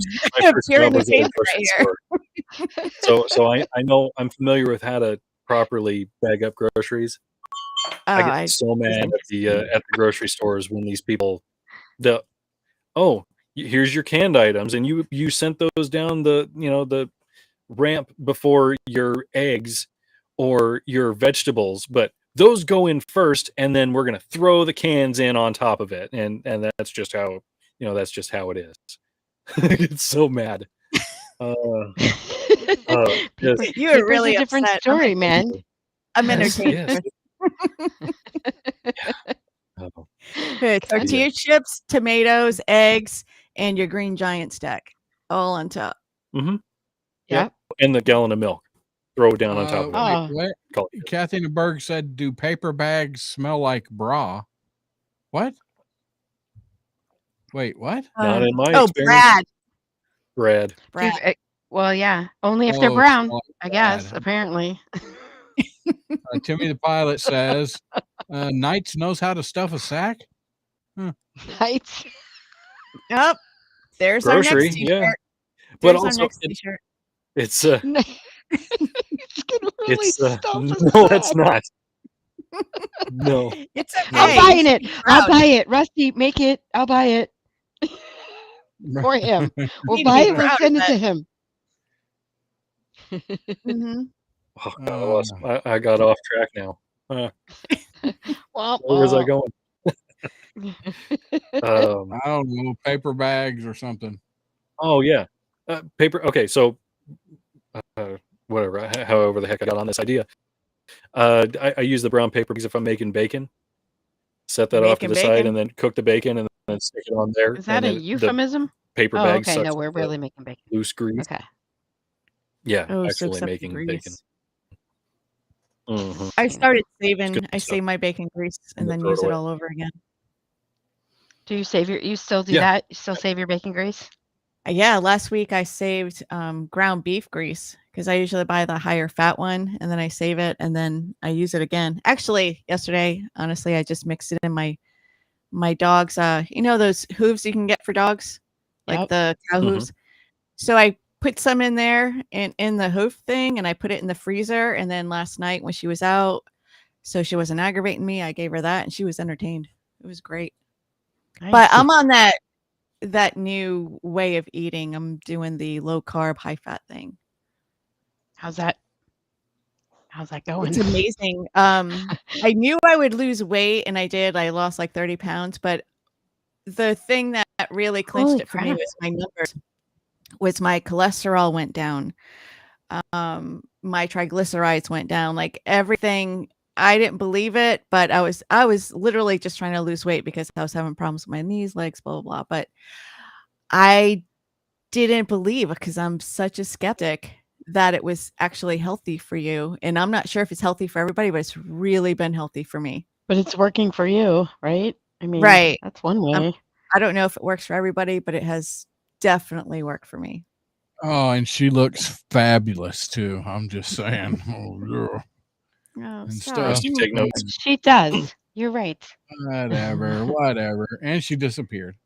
first Peering job the was at a table grocery right here. store. So I know I'm familiar with how to properly bag up groceries. I get so mad at the grocery stores when these people, here's your canned items, and you sent those down the ramp before your eggs or your vegetables, but those go in first, and then we're gonna throw the cans in on top of it, and that's just how it is. It's so mad. Yes. You were Paper's really a different upset. story, man. I'm Yes, entertained. yes. Chris. Tortilla chips, tomatoes, eggs, and your green giant stack all on top. Mm-hmm. Yep. And the gallon of milk. Throw it down on top of it. Oh. What? Call it. Kathy in the Berg said, "Do paper bags smell like bra?" What? Wait, what? Not in my Oh, experience. Brad. Brad. Well, yeah. Only if they're Oh, brown, smell like I guess, Brad. apparently. Timmy the pilot says, Knights knows how to stuff a sack. Knights. Yep. There's Grocery, our next t-shirt. yeah. There's But our also, next t-shirt. it's You can really stuff a no, it's sack. not. No. It's okay. I'm buying it. I'll proud. buy it. Rusty, make it. I'll buy it for him. We'll need to buy be it. We'll proud of send it that. to him. Mhm. Oh, I got off track now. Where was I going? I don't know, paper bags or something. Oh yeah, paper. Okay, so whatever. However the heck I got on this idea, I use the brown paper because if I'm making bacon, set that off to the side and then cook the bacon and then stick it on there. Is that and a then euphemism? The paper Oh, bag okay. sucks No, we're up the really making bacon. loose grease. Okay. Yeah, Oh, actually soaks up the making bacon. grease. Mhm. I started saving. good I stuff. save my bacon grease and then throw it use it away. all over again. Do you save you still do Yeah. that? You still save your bacon grease? Yeah, last week I saved ground beef grease because I usually buy the higher fat one and then I save it and then I use it again. Actually, yesterday, honestly, I just mixed it in my dog's those hooves you can get for dogs, like Yep. the cow hooves. So I put some in there and in the hoof thing and I put it in the freezer, and then last night when she was out, so she wasn't aggravating me, I gave her that and she was entertained. It was great. Nice. But I'm on that new way of eating. I'm doing the low carb, high fat thing. How's that going? It's amazing. I knew I would lose weight and I did. I lost like 30 pounds, but the thing that really clinched Holy it for me crap. was my numbers, was my cholesterol went down. My triglycerides went down, like everything. I didn't believe it, but I was literally just trying to lose weight because I was having problems with my knees, legs, blah, blah, blah. But I didn't believe, because I'm such a skeptic, that it was actually healthy for you. And I'm not sure if it's healthy for everybody, but it's really been healthy for me. But it's working for you, right? I mean, Right. that's one way. I don't know if it works for everybody, but it has definitely worked for me. Oh, and she looks fabulous too. I'm just saying. Oh, yeah. Oh, And stop. stuff. You take notes. She does. You're right. Whatever. And she disappeared.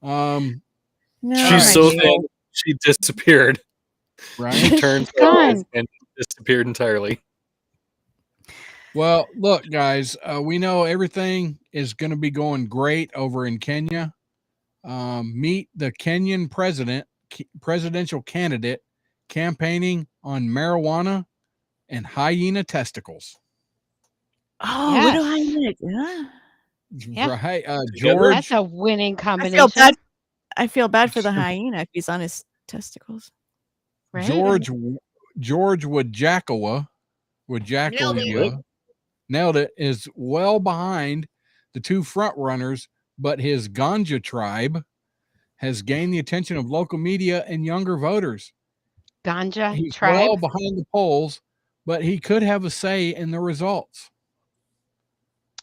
No, She's right, so so- thin, she disappeared. Right. She turned She's gone. sideways and disappeared entirely. Well, look, guys, we know everything is going to be going great over in Kenya. Meet the Kenyan presidential candidate campaigning on marijuana and hyena testicles. Oh, what do Yes. I need? Yeah. Yeah. Right. Together? George. That's a winning I feel combination. bad. I feel bad for the hyena if he's on his testicles. Right? George Wojackowa nailed it, is well behind the two front runners, but his ganja tribe has gained the attention of local media and younger voters. Ganja He's tribe. well behind the polls, but he could have a say in the results.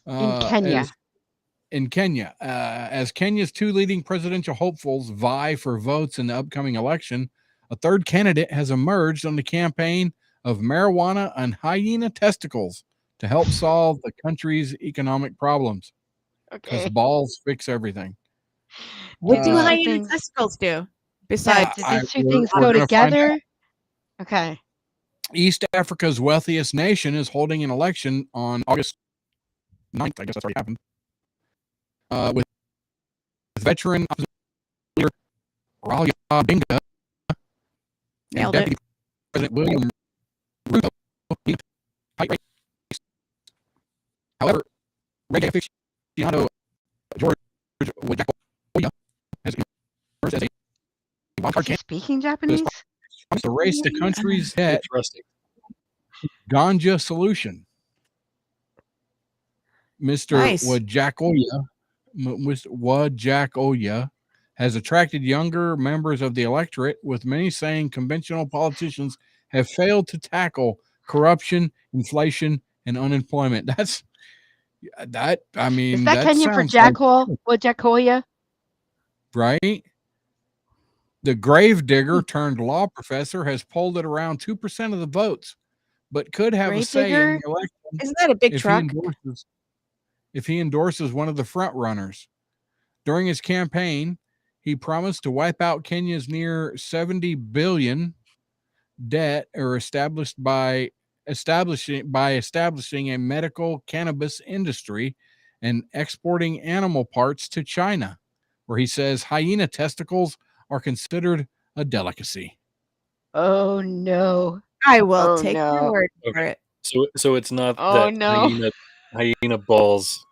In Kenya. In Kenya, as Kenya's two leading presidential hopefuls vie for votes in the upcoming election, a third candidate has emerged on the campaign of marijuana and hyena testicles to help solve the country's economic problems. Because Okay. balls fix everything. What do these two hyena things- testicles do? Yeah, Besides, did these two we're- things we're go gonna find out. together? Okay. East Africa's wealthiest nation is holding an election on August 9th. I guess that's already happened. With veteran opposition leader Raila Odinga and nailed it. Deputy President William Ruto in a tight race. However, reggae aficionado George Wojackowa has emerged as a wild Is card he candidate speaking Japanese? to race the country's debt Interesting. ganja solution. Mr. Nice. Wojackowa has attracted younger members of the electorate, with many saying conventional politicians have failed to tackle corruption, inflation, and unemployment. That's that. I mean, Is that Kenyan for sounds like- Wojackowa? right? The grave digger turned law professor has polled at around 2% of the votes, but could have a Grave say in digger? the election Isn't that a big if truck? he endorses one of the front runners. During his campaign, he promised to wipe out Kenya's near 70 billion debt, or establishing a medical cannabis industry and exporting animal parts to China, where he says hyena testicles are considered a delicacy. Oh no. I will Oh, take no. your word for Okay. it. So it's not Oh, that no. hyena balls,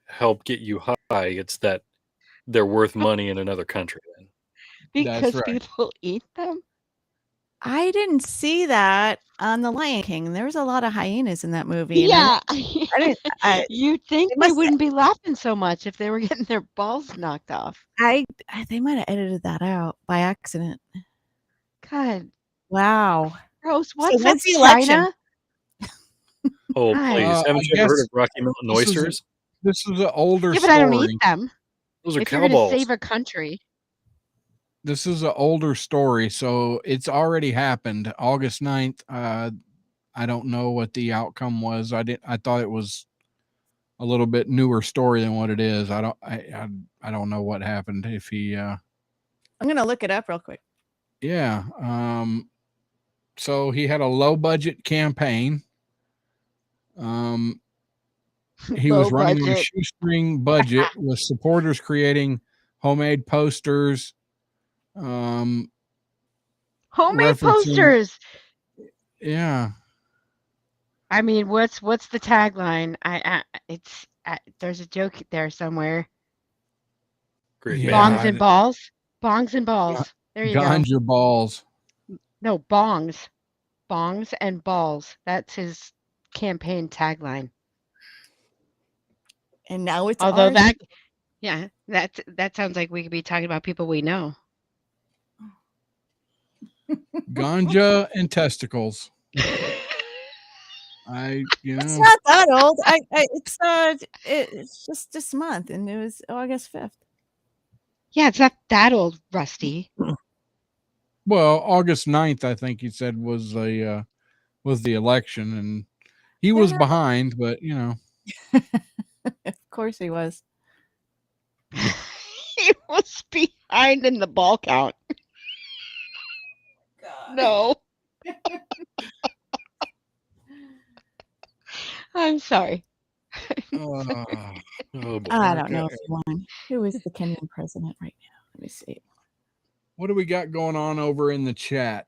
help get you high. It's that they're worth money in another country. Then. Because right. people eat them? I didn't see that on The Lion King. There was a lot of hyenas in that movie. And Yeah. I didn't. You'd think They they must- wouldn't be laughing so much if they were getting their balls knocked off. They might have edited that out by accident. God, Wow. gross. What's when's up, the election? China? Oh, Hi. please. Haven't I you ever heard guess of Rocky Mountain this is- oysters? This is an older Yeah, but I don't story. eat them. Those are If cow you're going to balls. save a country. This is an older story, so it's already happened. August 9th. I don't know what the outcome was. I thought it was a little bit newer story than what it is. I don't know what happened. If he I'm gonna look it up real quick. yeah. So he had a low budget campaign. He was Low running on a budget. shoestring budget with supporters creating homemade posters. Homemade referencing- posters. Yeah. I mean, what's the tagline? There's a joke there somewhere. Great Yeah. band. Bongs and balls. Bongs and balls. There you go. Ganja balls. No, bongs. Bongs and balls. That's his campaign tagline. And now it's Although ours. that sounds like we could be talking about people we know. Ganja and testicles. It's not that old. It's just this month, and it was August 5th. Yeah, it's not that old, Rusty. Well, August 9th, I think he said was the election, and he was behind, but Of course he was. He was behind in the ball count. God. No. I'm sorry. Oh boy. I don't know if he won. Who is the Kenyan president right now? Let me see. What do we got going on over in the chat?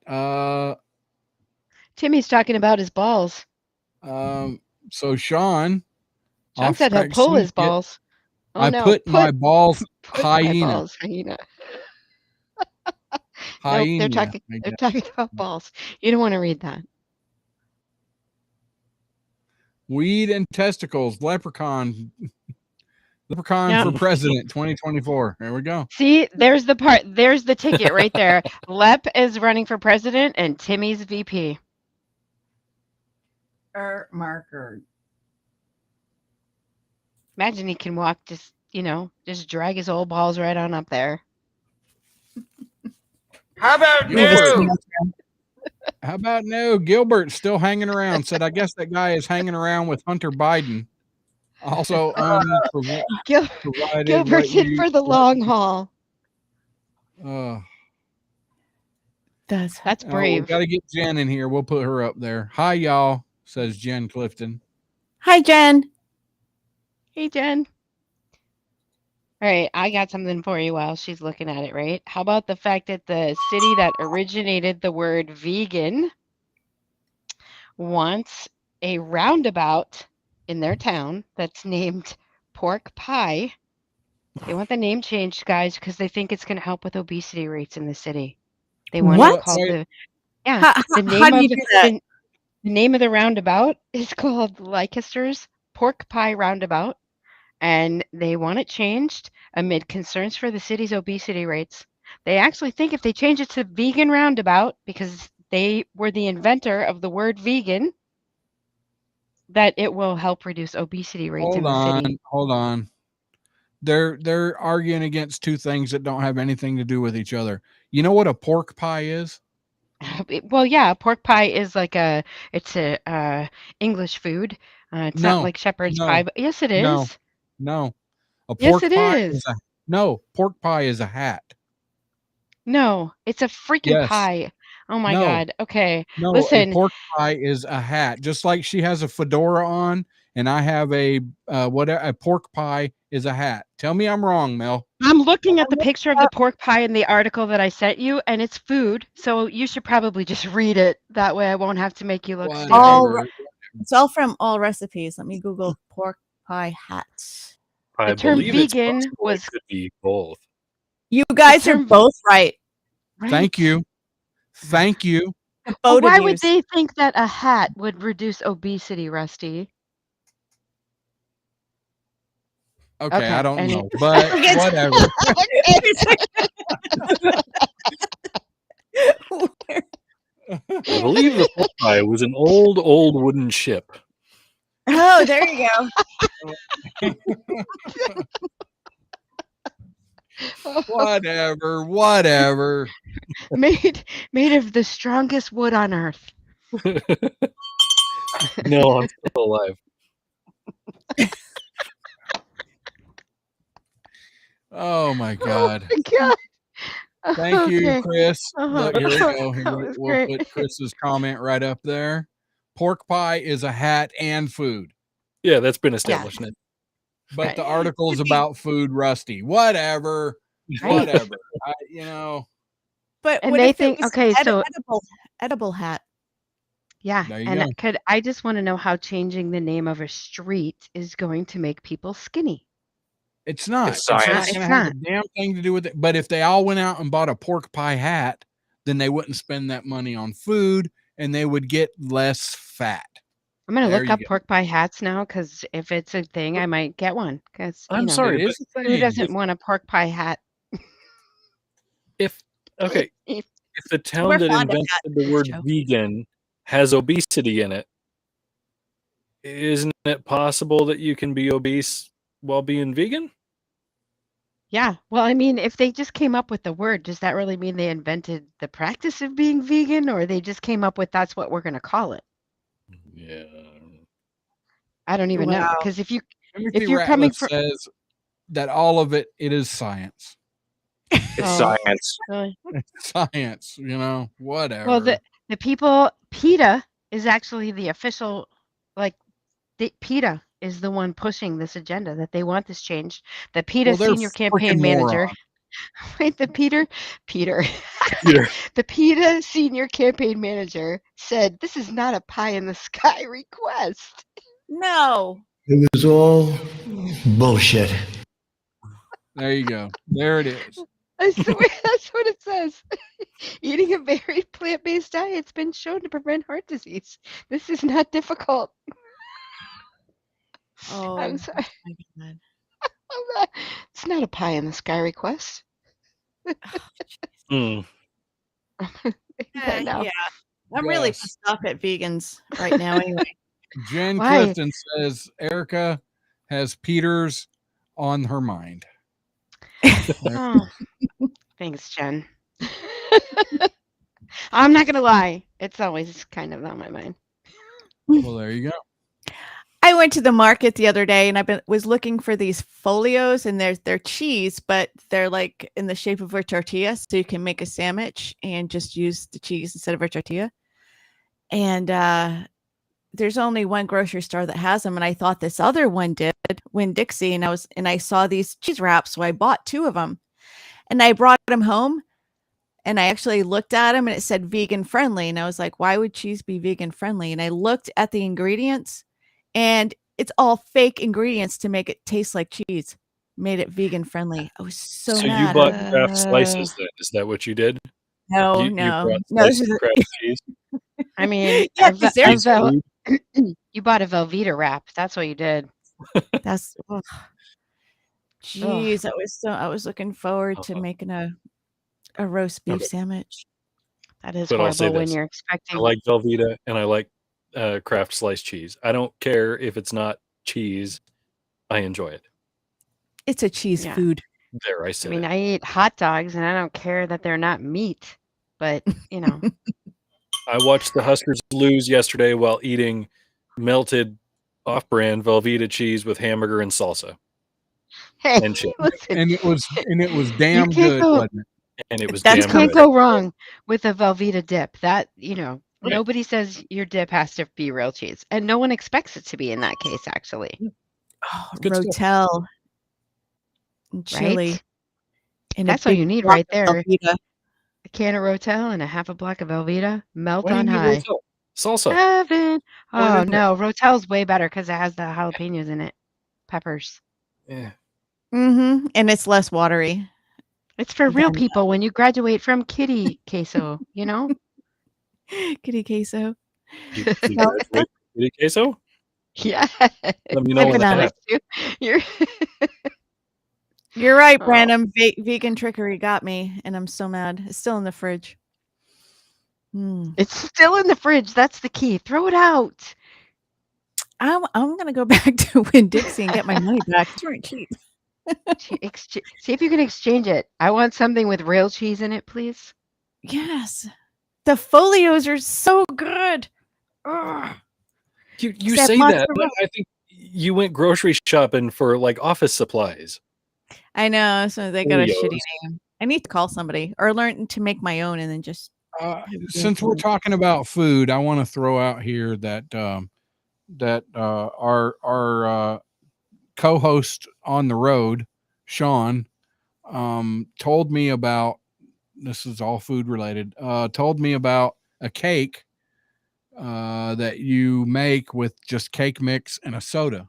Timmy's talking about his balls. So Sean said he'll OffTrack pull his Synicate, balls. Oh I no. put my balls Put my hyena. balls hyena. Nope, Hyena. they're talking about balls. You don't want to read that. Weed and testicles, leprechaun Yep. for president 2024. There we go. See, there's the part. There's the ticket right there. Lep is running for president and Timmy's VP. Marker. Imagine he can walk just drag his old balls right on up there. How about Gilbert? new? How about no? Gilbert's still hanging around. Said, I guess that guy is hanging around with Hunter Biden. Also, Gilbert's in for the long haul. That's brave. We got to get Jen in here. We'll put her up there. Hi, y'all, says Jen Clifton. Hi, Jen. Hey, Jen. All right, I got something for you while she's looking at it, right? How about the fact that the city that originated the word vegan wants a roundabout in their town that's named Pork Pie? They want the name changed, guys, because they think it's going to help with obesity rates in the city. They want it called the name of the roundabout is called Leicester's Pork Pie Roundabout, and they want it changed amid concerns for the city's obesity rates. They actually think if they change it to Vegan Roundabout, because they were the inventor of the word vegan, that it will help reduce obesity rates in the city. Hold on. They're arguing against two things that don't have anything to do with each other. You know what a pork pie is? Well, yeah, pork pie is like it's a English food. It's not like shepherd's pie, but yes, it is. No. A pork Yes, it pie is. Pork pie is a hat. No, it's a freaking pie. Oh my God. Okay. No, listen. a pork pie is a hat. Just like she has a fedora on and I have a pork pie is a hat. Tell me I'm wrong, Mel. I'm looking at the picture of the pork pie in the article that I sent you, and it's food. So you should probably just read it. That way I won't have to make you look stupid. It's all from All Recipes. Let me Google pork pie hats. I The term believe vegan it could be both. You guys are both right. Thank you. Thank you. Well, why would they think that a hat would reduce obesity, Rusty? Okay, I don't know, but whatever. I believe the pork pie was an old wooden ship. Oh, there you go. Whatever. Made of the strongest wood on earth. No, I'm still alive. Oh my God. Oh my God. Thank you, Chris. Uh-huh. Look, here we go. We'll great. put Chris's comment right up there. Pork pie is a hat and food. Yeah, that's been established. Yeah. But the article's about food, Rusty. Whatever. Whatever. But And what they if think, it was okay, so edible hat? yeah, There you and go. I just want to know how changing the name of a street is going to make people skinny. It's not. It's It's not science. going to have a damn thing to do with it. But if they all went out and bought a pork pie hat, then they wouldn't spend that money on food and they would get less fat. I'm going to look up pork pie hats now, because if it's a thing, I might get one. Because I'm sorry, It is a who thing. doesn't want a pork pie hat? If if the town We're that fond of invented that the in this word show. vegan has obesity in it, isn't it possible that you can be obese while being vegan? Yeah. Well, I mean, if they just came up with the word, does that really mean they invented the practice of being vegan, or they just came up with that's what we're going to call it? Yeah. I don't even know. Wow. Because if Timothy you're coming Ratliff from says that all of it is science. It's Oh, science. really? It's science, Well, whatever. the people PETA is actually the official, like PETA is the one pushing this agenda that they want this changed. The PETA Well, they're senior campaign freaking manager, morons. wait, Peter, Peter. the PETA senior campaign manager said this is not a pie in the sky request. No. It was all bullshit. There you go. There it is. I swear that's what it says. Eating a varied plant-based diet's been shown to prevent heart disease. This is not difficult. Oh, I'm sorry. my God. It's not a pie in the sky request. Hmm. Yeah, no. Yeah. I'm really Yes. pissed off at vegans right now anyway. Jen Why? Clifton says Erica has Peters on her mind. Oh, thanks, Jen. I'm not gonna lie. It's always kind of on my mind. Well, there you go. I went to the market the other day and was looking for these folios, and they're cheese, but they're like in the shape of a tortilla, so you can make a sandwich and just use the cheese instead of a tortilla. And there's only one grocery store that has them, and I thought this other one did, Winn-Dixie, and I saw these cheese wraps, so I bought 2 of them, and I brought them home, and I actually looked at them, and it said vegan friendly, and I was like, why would cheese be vegan friendly? And I looked at the ingredients, and it's all fake ingredients to make it taste like cheese. Made it vegan friendly. I was so So you mad. bought Kraft slices then? Is that what you did? No, You no, brought no. This slices is of Kraft cheese? I mean, yeah, 'cause there's you bought a Velveeta wrap. That's what you did. that's ugh. Jeez, I was looking forward to Uh-huh. making a roast beef Okay. sandwich. That is But I'll say horrible when this. you're I expecting. like Velveeta and I like Kraft sliced cheese. I don't care if it's not cheese. I enjoy it. It's a cheese Yeah. food. There, I I said mean, it. I eat hot dogs and I don't care that they're not meat, but you know, I watched the Huskers lose yesterday while eating melted off-brand Velveeta cheese with hamburger and salsa hey, and chips. listen, And it was you damn can't good, go. wasn't it? And it was That's damn You can't good. go wrong with a Velveeta dip. That, Right. nobody says your dip has to be real cheese, and no one expects it to be in that case, actually, Oh, It's good stuff. Rotel and chili right? and That's a all big you need block right of there. Velveeta. A can of Rotel and a half a block of Velveeta, melt Why do you on need high. Rotel? Salsa. Heaven. Pour it Oh in there. no, Rotel's way better because it has the jalapenos in it, peppers. Yeah. Mm-hmm. And it's less watery. It's for real Then people when you graduate from kitty queso, you know? kitty queso. You Salsa? graduate from kitty queso? Yeah. Let me know when that Empanadas. happens. You're You're right, Oh. Brandon. Vegan trickery got me, and I'm so mad. It's still in the fridge. It's still in the fridge. That's the key. Throw it out. I'm gonna go back to Winn-Dixie and get my money back. It's very cheap. See if you can exchange it. I want something with real cheese in it, please. Yes, the folios are so good. Ugh. You Except say that, but mozzarella. I think you went grocery shopping for like office supplies. I know, so they got a shitty Folios. name. I need to call somebody or learn to make my own and then just Since we're talking about food, I want to throw out here that our co-host on the road, Sean, told me about, this is all food related, told me about a cake that you make with just cake mix and a soda.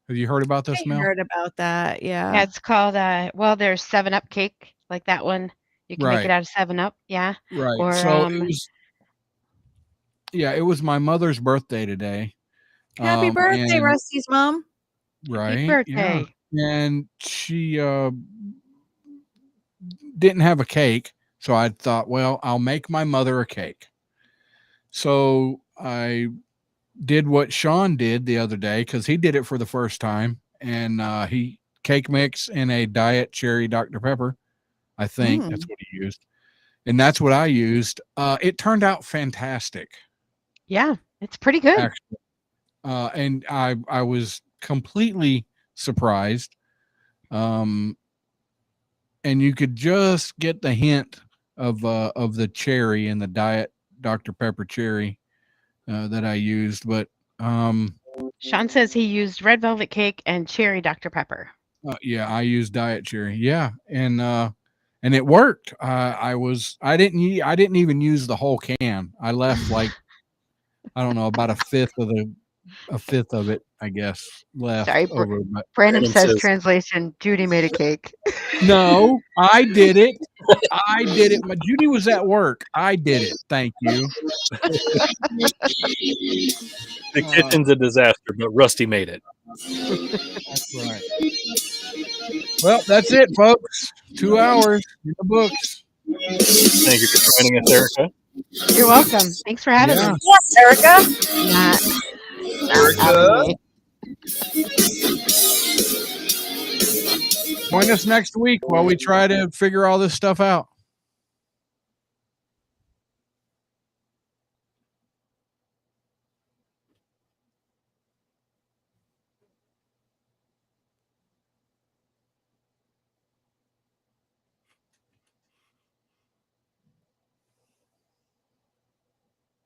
Have you heard about this, I Mel? heard about that. Yeah, Yeah. it's called well, there's 7-Up cake, like that one. You can make Right. it out of 7-Up, yeah. Right. Or So it was my mother's birthday today. Happy birthday, and- Rusty's mom. Right. happy birthday. Yeah. And she didn't have a cake, So I thought, well, I'll make my mother a cake. So I did what Sean did the other day, because he did it for the first time, and he cake mix and a diet cherry Dr. Pepper. I think that's what he used, and that's what I used. It turned out fantastic. Yeah, it's pretty good. Actually. And I was completely surprised. And you could just get the hint of the cherry and the diet Dr. Pepper cherry that I used, but Sean says he used red velvet cake and cherry Dr. Pepper. yeah, I used diet cherry. Yeah, and it worked. I didn't even use the whole can. I left like I don't know, about a fifth of it, I guess, left Sorry, over. But Brandon says says- translation, Judy made a cake. no, I did it. I did it. My Judy was at work. I did it. Thank you. The kitchen's a disaster, but Rusty made it. That's right. Well, that's it, folks. 2 hours in the books. Thank you for joining us, Erica. You're welcome. Thanks for having Yeah. me. Yes, Erica. Not having me. Join us next week while we try to figure all this stuff out.